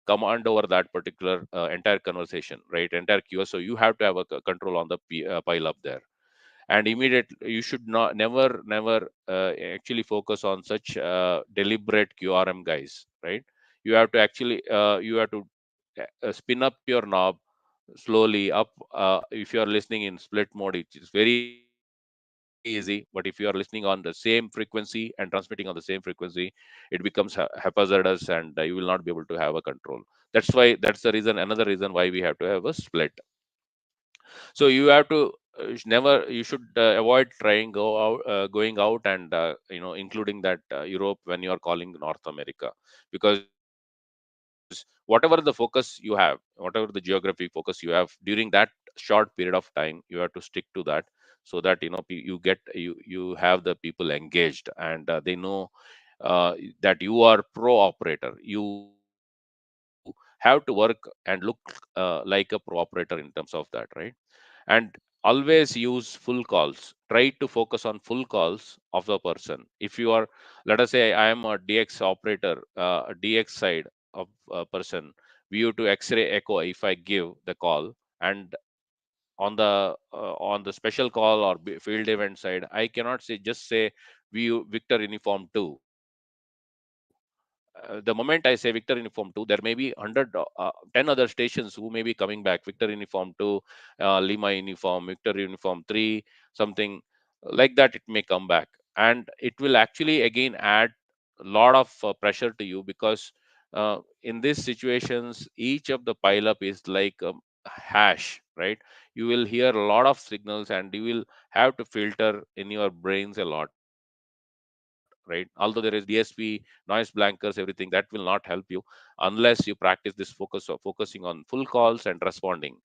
command over that particular entire conversation, right? Entire QSO, you have to have a control on the pile up there. And immediately you should not, never actually focus on such deliberate QRM guys, right? You have to spin up your knob slowly up. If you are listening in split mode, it is very easy. But if you are listening on the same frequency and transmitting on the same frequency, it becomes haphazardous, and you will not be able to have a control. That's the reason, another reason why we have to have a split. So you have to never you should avoid trying going out and including that Europe when you are calling North America, because whatever the focus you have, whatever the geography focus you have during that short period of time, you have to stick to that, so that you get you have the people engaged, and they know that you are pro operator. You have to work and look like a pro operator in terms of that, right? And always use full calls. Try to focus on full calls of the person. If you are, let us say I am a DX operator, a DX side of a person, view to X-ray echo, if I give the call, and on the special call or field event side, I cannot say just say view Victor uniform 2. The moment I say Victor uniform 2, there may be 10 other stations who may be coming back. Victor uniform 2, Lima uniform, Victor uniform 3, something like that. It may come back, and it will actually again add a lot of pressure to you, because in these situations, each of the pileup is like a hash, right? You will hear a lot of signals, and you will have to filter in your brains a lot, right? Although there is DSP, noise blankers, everything, that will not help you unless you practice this focus of focusing on full calls and responding.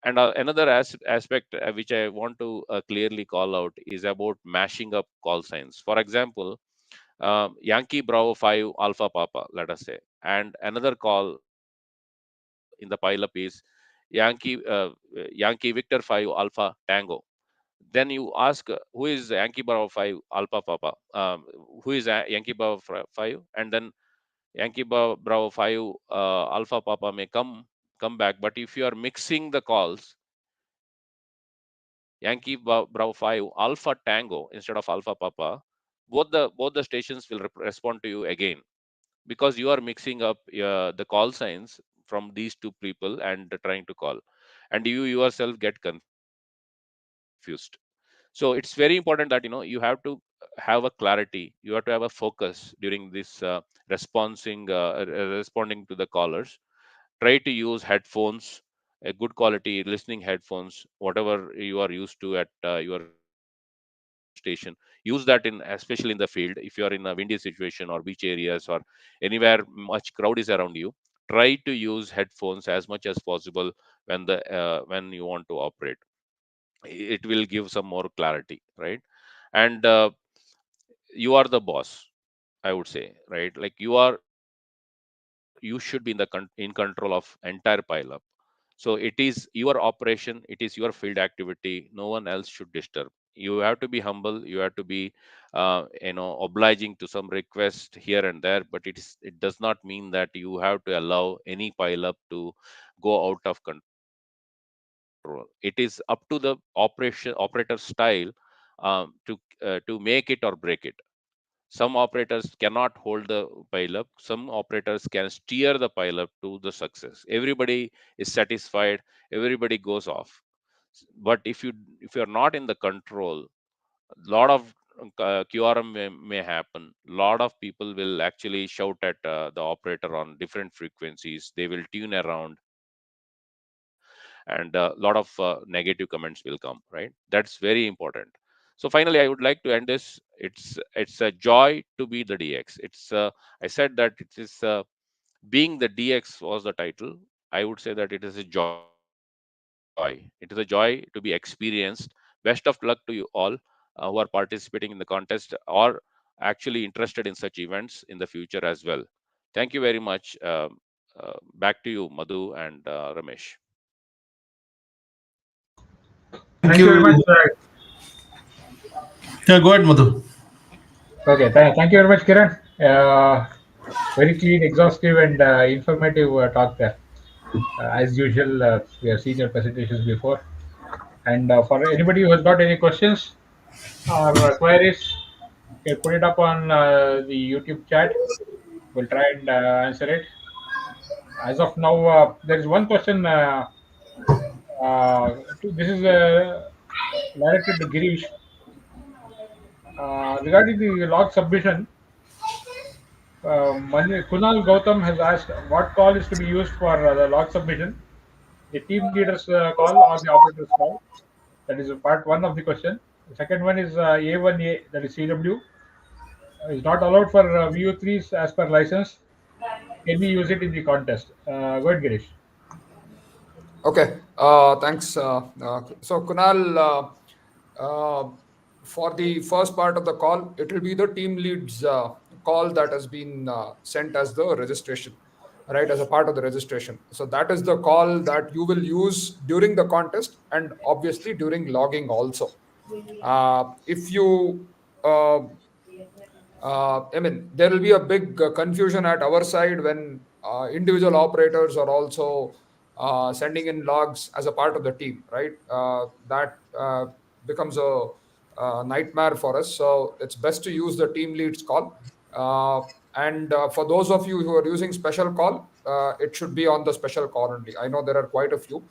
And another aspect which I want to clearly call out is about mashing up call signs. For example, Yankee Bravo 5 Alpha Papa, let us say, and another call in the pileup is Yankee Victor 5 Alpha Tango. Then you ask, who is Yankee Bravo 5 Alpha Papa? Who is Yankee Bravo 5? And then Yankee Bravo 5 Alpha Papa may come back. But if you are mixing the calls, Yankee Bravo 5 Alpha Tango instead of Alpha Papa, both the stations will respond to you again, because you are mixing up the call signs from these two people and trying to call, and you yourself get confused. So it's very important that you have to have a clarity, you have to have a focus during this responding to the callers. Try to use headphones, a good quality listening headphones, whatever you are used to at your station. Use that in, especially in the field, if you are in a windy situation or beach areas or anywhere much crowd is around you. Try to use headphones as much as possible when you want to operate. It will give some more clarity, right? And you are the boss, I would say, right? Like you should be in control of entire pileup. So it is your operation, it is your field activity, no one else should disturb. You have to be humble, you have to be obliging to some request here and there, but it does not mean that you have to allow any pileup to go out of control. It is up to the operator style, to make it or break it. Some operators cannot hold the pile up, some operators can steer the pile up to the success. Everybody is satisfied, everybody goes off. But if you're not in the control, a lot of QRM may happen. A lot of people will actually shout at the operator on different frequencies. They will tune around, and a lot of negative comments will come, right? That's very important. So finally, I would like to end this. It's a joy to be the DX. I said that it is being the DX was the title. I would say that it is a joy. It is a joy to be experienced. Best of luck to you all who are participating in the contest or actually interested in such events in the future as well. Thank you very much. Back to you, Madhu and Ramesh. Thank Thank you very much. you. Yeah, go ahead, Madhu. Okay, thank you very much, Kiran. Very clean, exhaustive, and informative talk there. As usual, we have seen your presentations before. And for anybody who has got any questions or queries, you can put it up on the YouTube chat. We'll try and answer it. As of now, there is one question. This is directed to Girish. Regarding the log submission, Kunal Gautam has asked what call is to be used for the log submission, the team leader's call or the operator's call. That is part one of the question. The second one is A1A, that is CW, is not allowed for VU3s as per license. Can we use it in the contest? Go ahead, Girish. Okay, thanks. So, Kunal, for the first part of the call, it will be the team lead's call that has been sent as the registration, right, as a part of the registration. So, that is the call that you will use during the contest and obviously during logging also. If you I mean, there will be a big confusion at our side when individual operators are also sending in logs as a part of the team, right? That becomes a nightmare for us. So it's best to use the team leads call. And for those of you who are using special call, it should be on the special call only. I know there are quite a few.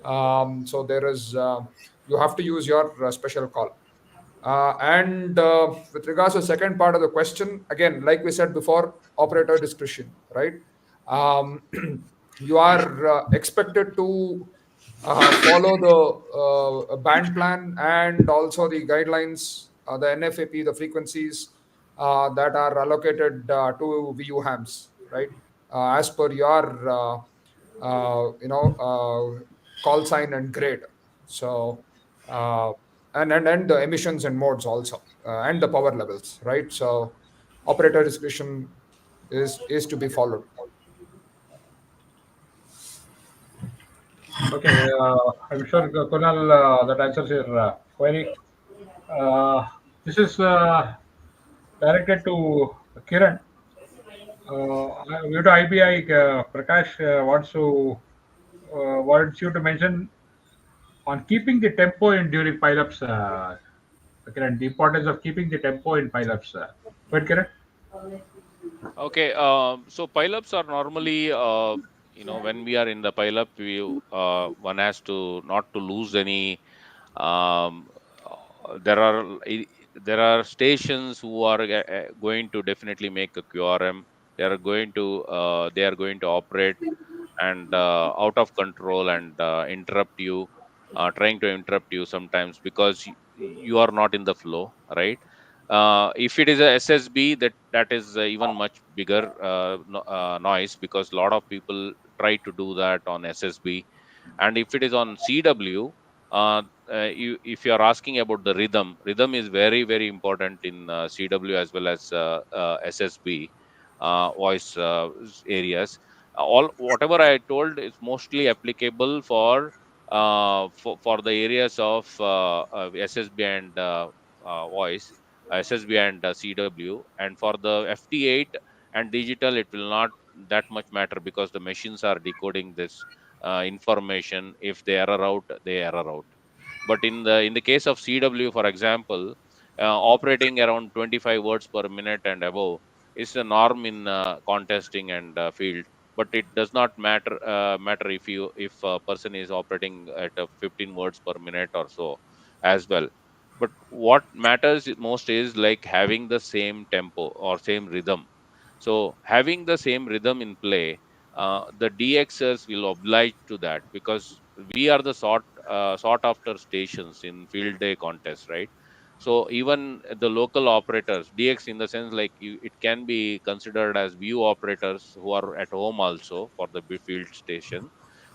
So there is, you have to use your special call. And with regards to the second part of the question, again, like we said before, operator discretion, right? Um, you are expected to follow the band plan and also the guidelines, the NFAP, the frequencies that are allocated to VU hams, right? As per your, call sign and grade. So, uh, and the emissions and modes also, and the power levels, right? So, operator discretion is to be followed. Okay, I'm sure Kunal that answers your query. Uh, this is directed to Kiran. Due to IBI, Prakash wants you to mention on keeping the tempo in during pileups. Kiran, the importance of keeping the tempo in pileups. Wait, Kiran. Okay, so pileups are normally, when we are in the pileup, one has to not to lose any. Um, there are there are stations who are going to definitely make a QRM. They are going to operate and out of control and interrupt you, trying to interrupt you sometimes because you are not in the flow, right? If it is a SSB, that is even much bigger noise, because a lot of people try to do that on SSB. And if it is on CW, if you are asking about the rhythm is very very important in CW as well as SSB voice areas. All whatever I told is mostly applicable for the areas of SSB and voice, SSB and CW. And for the FT8 and digital, it will not that much matter because the machines are decoding this information. If they error out, they error out. But in the case of CW, for example, operating around 25 words per minute and above is a norm in contesting and field. But it does not matter if a person is operating at 15 words per minute or so as well. But what matters most is like having the same tempo or same rhythm. So having the same rhythm in play, the DXs will oblige to that, because we are the sought after stations in field day contests, right? So even the local operators, DX in the sense like it can be considered as view operators who are at home also for the field station,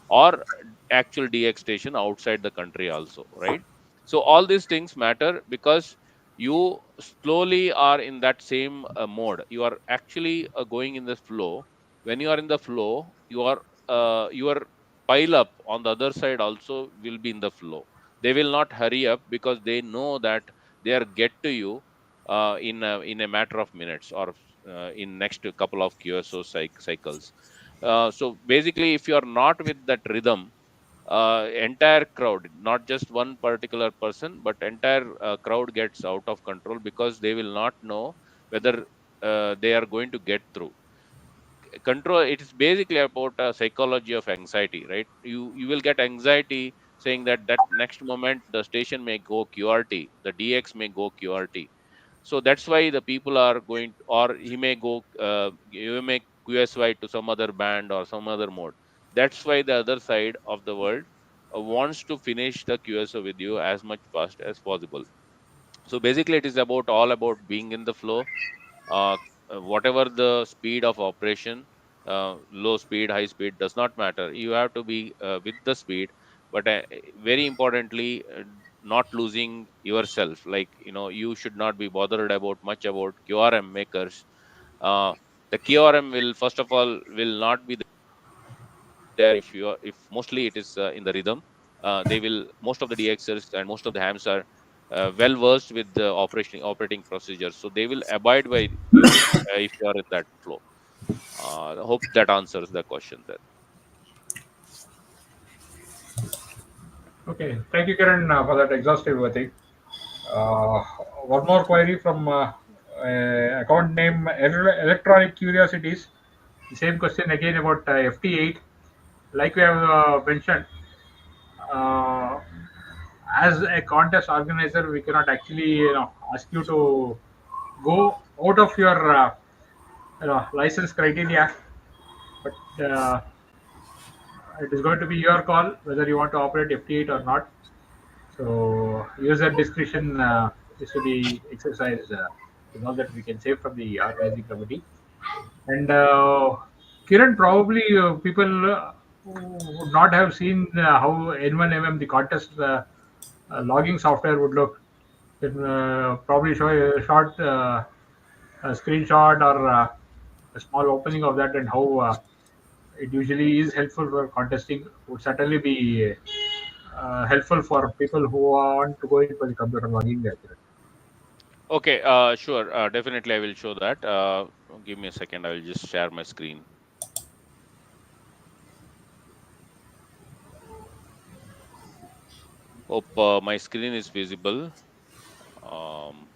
or actual DX station outside the country also, right? So all these things matter because you slowly are in that same mode. You are actually going in the flow. When you are in the flow, your pile up on the other side also will be in the flow. They will not hurry up because they know that they are get to you in a matter of minutes, or in next couple of QSO cycles. So basically, if you are not with that rhythm, entire crowd, not just one particular person, but entire crowd gets out of control because they will not know whether they are going to get through. Control, it is basically about psychology of anxiety, right? You will get anxiety saying that next moment the station may go QRT, the DX may go QRT. So that's why the people are going, or he may go you may QSY to some other band or some other mode. That's why the other side of the world, wants to finish the QSO with you as much fast as possible. So basically, it is about all about being in the flow. uh, Whatever the speed of operation, low speed, high speed, does not matter. You have to be with the speed, but very importantly, not losing yourself. Like, you should not be bothered about much about QRM makers. uh, the QRM will, first of all, will not be there if mostly it is in the rhythm. They will, most of the DXers and most of the hams are well versed with the operating procedures, so they will abide by you if you are in that flow. Hope that answers the question there. Okay, thank you, Kiran, for that exhaustive thing. Uh, One more query from account name Electronic Curiosities. The same question again about FT8. Like we have mentioned, uh, as a contest organizer, we cannot actually ask you to go out of your license criteria, but it is going to be your call whether you want to operate FT8 or not. So user discretion is to be exercised. Is all that we can say from the organizing committee. And Kiran, probably people who would not have seen how N1MM, the contest logging software, would look. Can probably show a short a screenshot or a small opening of that, and how it usually is helpful for contesting. Would certainly be helpful for people who want to go in for the computer logging. Okay, sure. Definitely, I will show that. Give me a second. I will just share my screen. Hope my screen is visible. Um,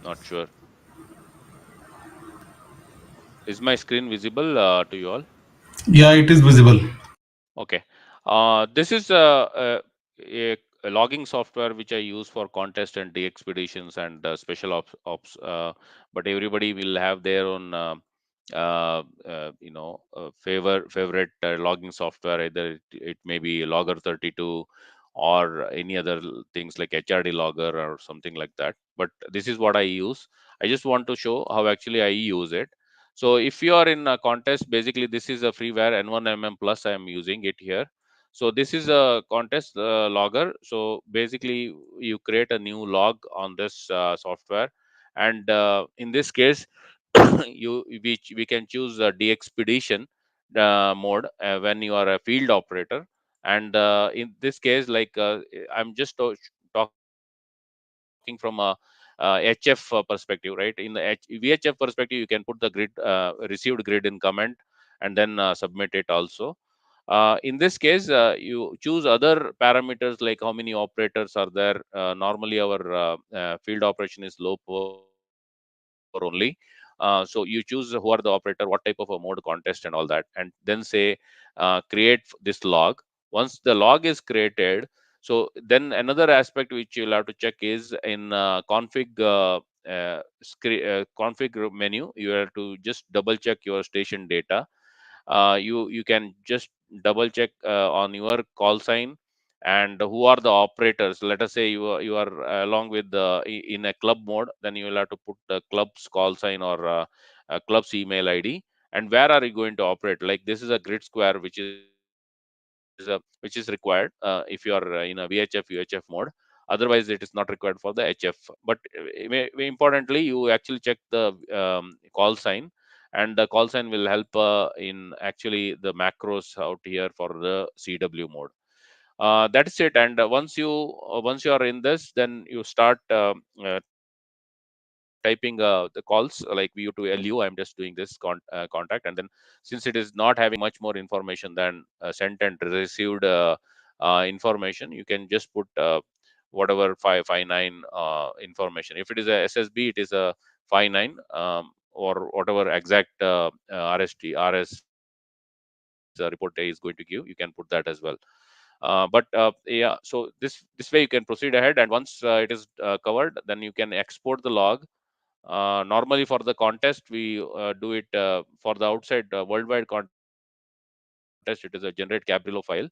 Not sure. Is my screen visible to you all? Yeah, it is visible. Okay. This is a logging software which I use for contest and day expeditions and special ops. But everybody will have their own, favorite logging software. Either it may be Logger 32 or any other things like HRD Logger or something like that. But this is what I use. I just want to show how actually I use it. So if you are in a contest, basically this is a freeware N1MM plus. I am using it here. So this is a contest logger. So basically you create a new log on this software, and in this case, we can choose a de-expedition mode when you are a field operator. And in this case, like I'm just talking from a HF perspective, right? In the VHF perspective, you can put the grid, received grid in comment, and then submit it also. In this case, you choose other parameters like how many operators are there. Normally, our field operation is low power only. So you choose who are the operator, what type of a mode contest and all that, and then say create this log. Once the log is created, so then another aspect which you'll have to check is in config menu. You have to just double check your station data. You can just double check on your call sign and who are the operators. Let us say you are along with in a club mode, then you will have to put the club's call sign or a club's email ID, and where are you going to operate. Like this is a grid square which is required if you are in a VHF UHF mode. Otherwise it is not required for the HF. But importantly, you actually check the call sign, and the call sign will help in actually the macros out here for the CW mode. That's it. And once you are in this, then you start typing the calls like VU to LU. I'm just doing this contact, and then since it is not having much more information than sent and received information, you can just put whatever 559 information. If it is a SSB, it is a 59, or whatever exact RS report is going to give, you can put that as well. Yeah, so this way you can proceed ahead, and once it is covered, then you can export the log. Normally for the contest, we do it for the outside worldwide contest. We do it contest, it is a generate Cabrillo file.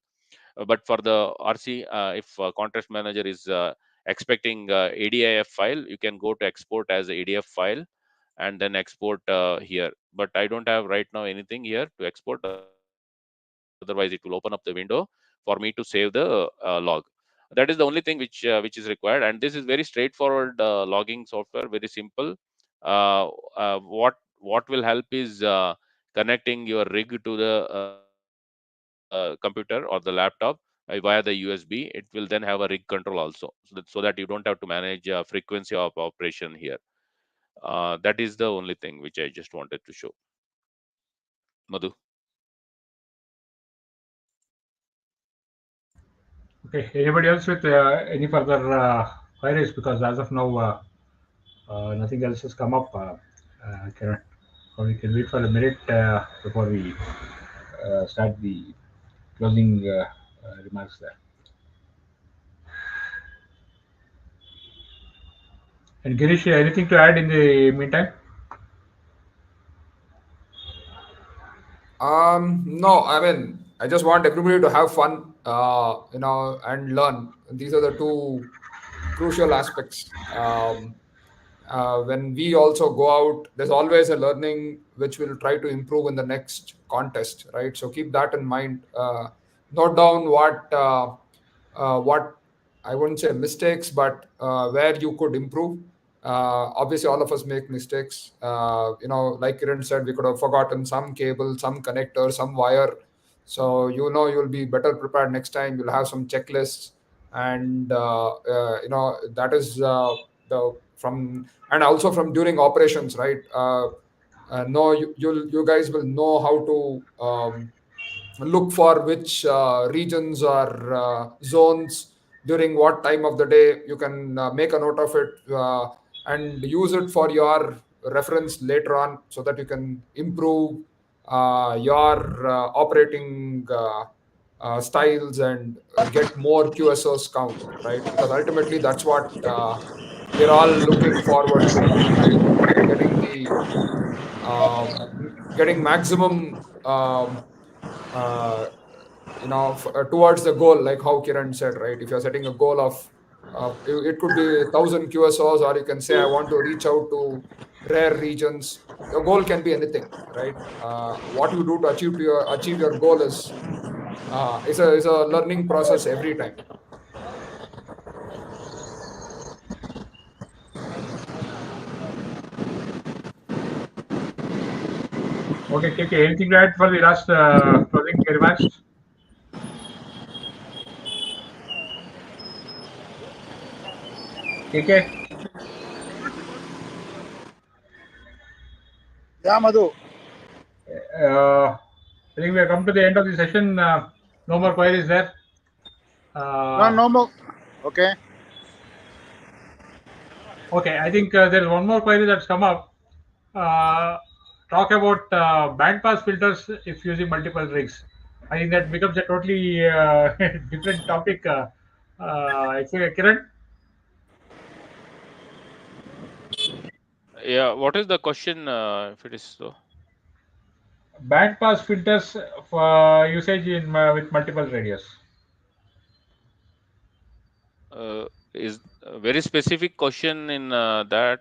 But for the RC, if contest manager is expecting ADIF file, you can go to export as ADF file and then export here. But I don't have right now anything here to export. Otherwise, it will open up the window for me to save the log. That is the only thing which is required, and this is very straightforward logging software, very simple. What will help is connecting your rig to the computer or the laptop via the USB. It will then have a rig control also, so that you don't have to manage frequency of operation here. That is the only thing which I just wanted to show. Madhu. Okay. Anybody else with any further queries? Because as of now, nothing else has come up. Kiran, or we can wait for a minute before we start the closing remarks there. And Girish, anything to add in the meantime? No, I mean, I just want everybody to have fun, and learn. These are the two crucial aspects. When we also go out, there's always a learning which we'll try to improve in the next contest, right? So keep that in mind. Note down what I wouldn't say mistakes, but where you could improve. Obviously, all of us make mistakes. Like Kiran said, we could have forgotten some cable, some connector, some wire. So you'll be better prepared next time. You'll have some checklists, and that is the from and also from during operations, right? No, you guys will know how to look for which regions or zones during what time of the day. You can make a note of it and use it for your reference later on, so that you can improve your operating styles and get more QSOs count, right? Because ultimately that's what we're all looking forward to, right? Getting maximum uh, towards the goal, like how Kiran said, right? If you're setting a goal of it could be 1,000 QSOs, or you can say I want to reach out to rare regions. Your goal can be anything, right? What you do to achieve your goal is a learning process every time. Okay, KK, anything to add for the last closing remarks? KK, Yeah, Madhu. I think we have come to the end of the session. No more queries there. No, Uh, no more. Okay. okay, I think there is one more query that's come up. Uh, talk about bandpass filters if using multiple rigs. I think that becomes a totally different topic. Actually, Kiran, Yeah, what is the question? If it is so, bandpass filters for usage in with multiple radios. is a very specific question in that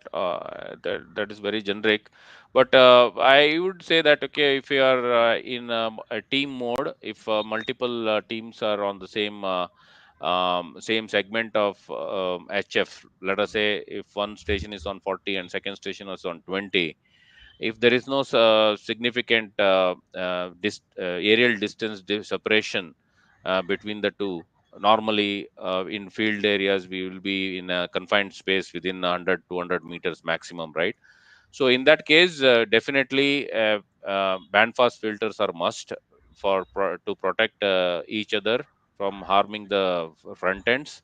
is very generic. But I would say that okay, if you are in a team mode, if multiple teams are on the same segment of HF, let us say if one station is on 40 and second station is on 20, if there is no significant aerial distance separation between the two, normally in field areas we will be in a confined space within 100 200 meters maximum, right? So in that case, definitely bandpass filters are must to protect each other from harming the front ends.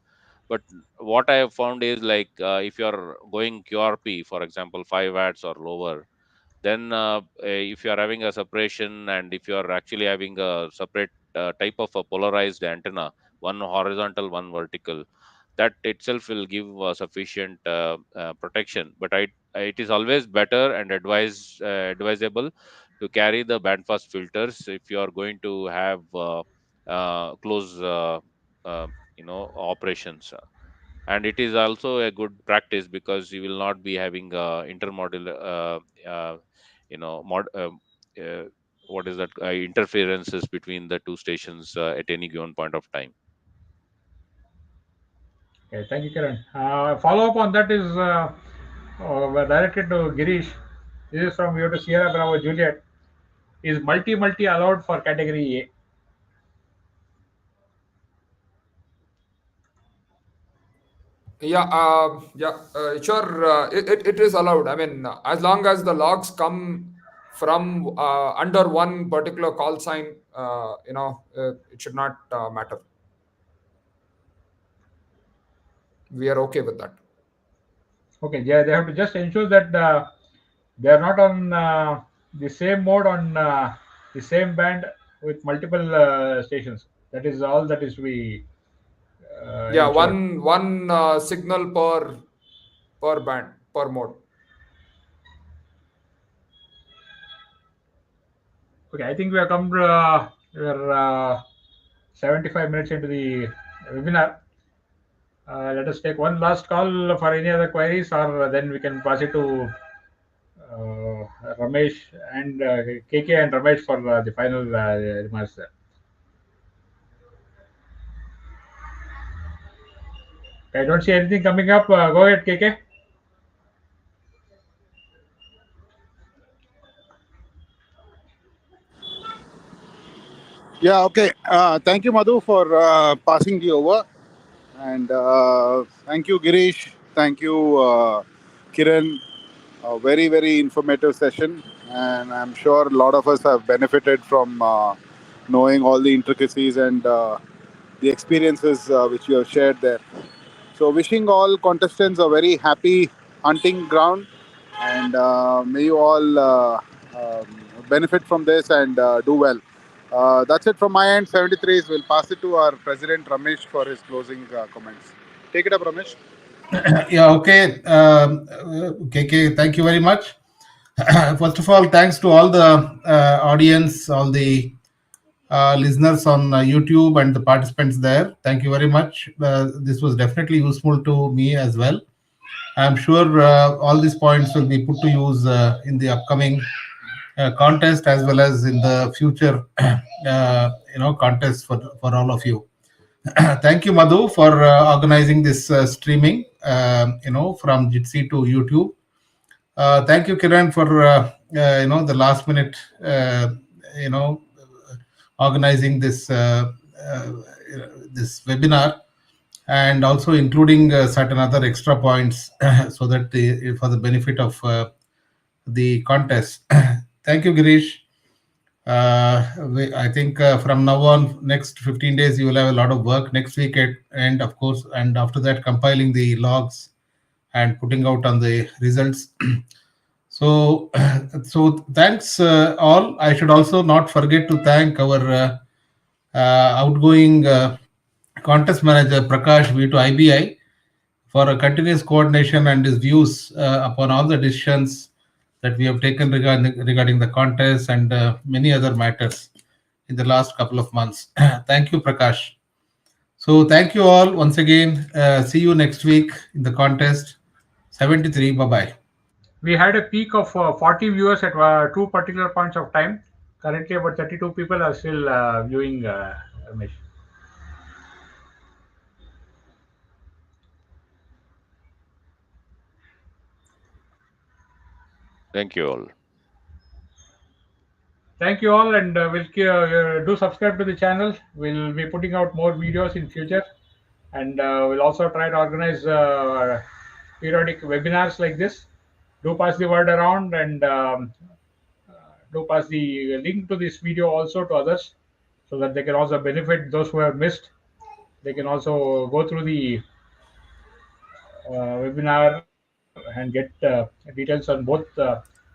But what I have found is like if you are going QRP, for example, 5 watts or lower, then if you are having a separation and if you are actually having a separate type of a polarized antenna, one horizontal, one vertical, that itself will give sufficient protection. But it is always better and advisable to carry the bandpass filters if you are going to have close operations. And it is also a good practice because you will not be having intermodal uh, what is that interferences between the two stations at any given point of time. Okay, thank you, Kiran. Follow up on that is directed to Girish. This is from you to Sierra Bravo Juliet. Is multi allowed for category A? Yeah, sure. It is allowed. I mean, as long as the logs come from under one particular call sign, it should not matter. We are okay with that. Okay, yeah, they have to just ensure that they are not on the same mode on the same band with multiple stations. That is all that is to be Yeah, ensured. one signal per band per mode. Okay, I think we have come to we are 75 minutes into the webinar. Let us take one last call for any other queries, or then we can pass it to Ramesh and KK and Ramesh for the final remarks. I don't see anything coming up. Go ahead, KK. Yeah, okay. Thank you, Madhu, for passing the over. And thank you, Girish. Thank you, Kiran. A very, very informative session. And I'm sure a lot of us have benefited from knowing all the intricacies and the experiences which you have shared there. So, wishing all contestants a very happy hunting ground, and may you all benefit from this and do well. That's it from my end. 73s. We'll pass it to our president Ramesh for his closing comments. Take it up, Ramesh. Yeah, okay. KK, thank you very much. First of all, thanks to all the audience, all the listeners on YouTube and the participants there. Thank you very much. This was definitely useful to me as well. I'm sure all these points will be put to use in the upcoming contest as well as in the future, contests for all of you. Thank you, Madhu, for organizing this streaming, from Jitsi to YouTube. Thank you, Kiran, for the last minute, you know, organizing uh, this webinar and also including certain other extra points so that for the benefit of the contest. Thank you, Girish. I think from now on, next 15 days, you will have a lot of work next week, and of course, and after that, compiling the logs and putting out on the results. So, so thanks all. I should also not forget to thank our outgoing contest manager Prakash V to IBI for a continuous coordination and his views upon all the decisions that we have taken regarding the contest and many other matters in the last couple of months. Thank you, Prakash. So thank you all once again. See you next week in the contest. 73. Bye bye. We had a peak of 40 viewers at two particular points of time. Currently, about 32 people are still viewing, Ramesh. Thank you all. Thank you all, and we'll do subscribe to the channel. We'll be putting out more videos in future, and we'll also try to organize periodic webinars like this. Do pass the word around, and do pass the link to this video also to others, so that they can also benefit. Those who have missed, they can also go through the webinar and get details on both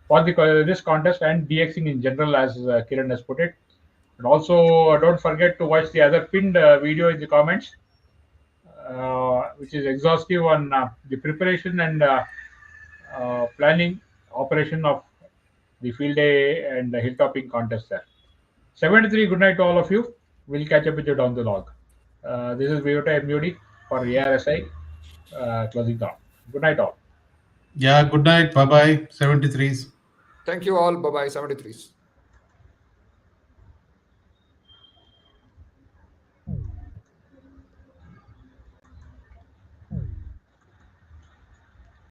for this contest and DXing in general, as Kiran has put it. And also, don't forget to watch the other pinned video in the comments, which is exhaustive on the preparation and planning operation of the field day and the hilltopping contest there. 73, good night to all of you. We'll catch up with you down the log. This is Viota MUD for ARSI closing down. Good night, all. Yeah, good night. Bye bye. 73s. Thank you all. Bye bye. 73s.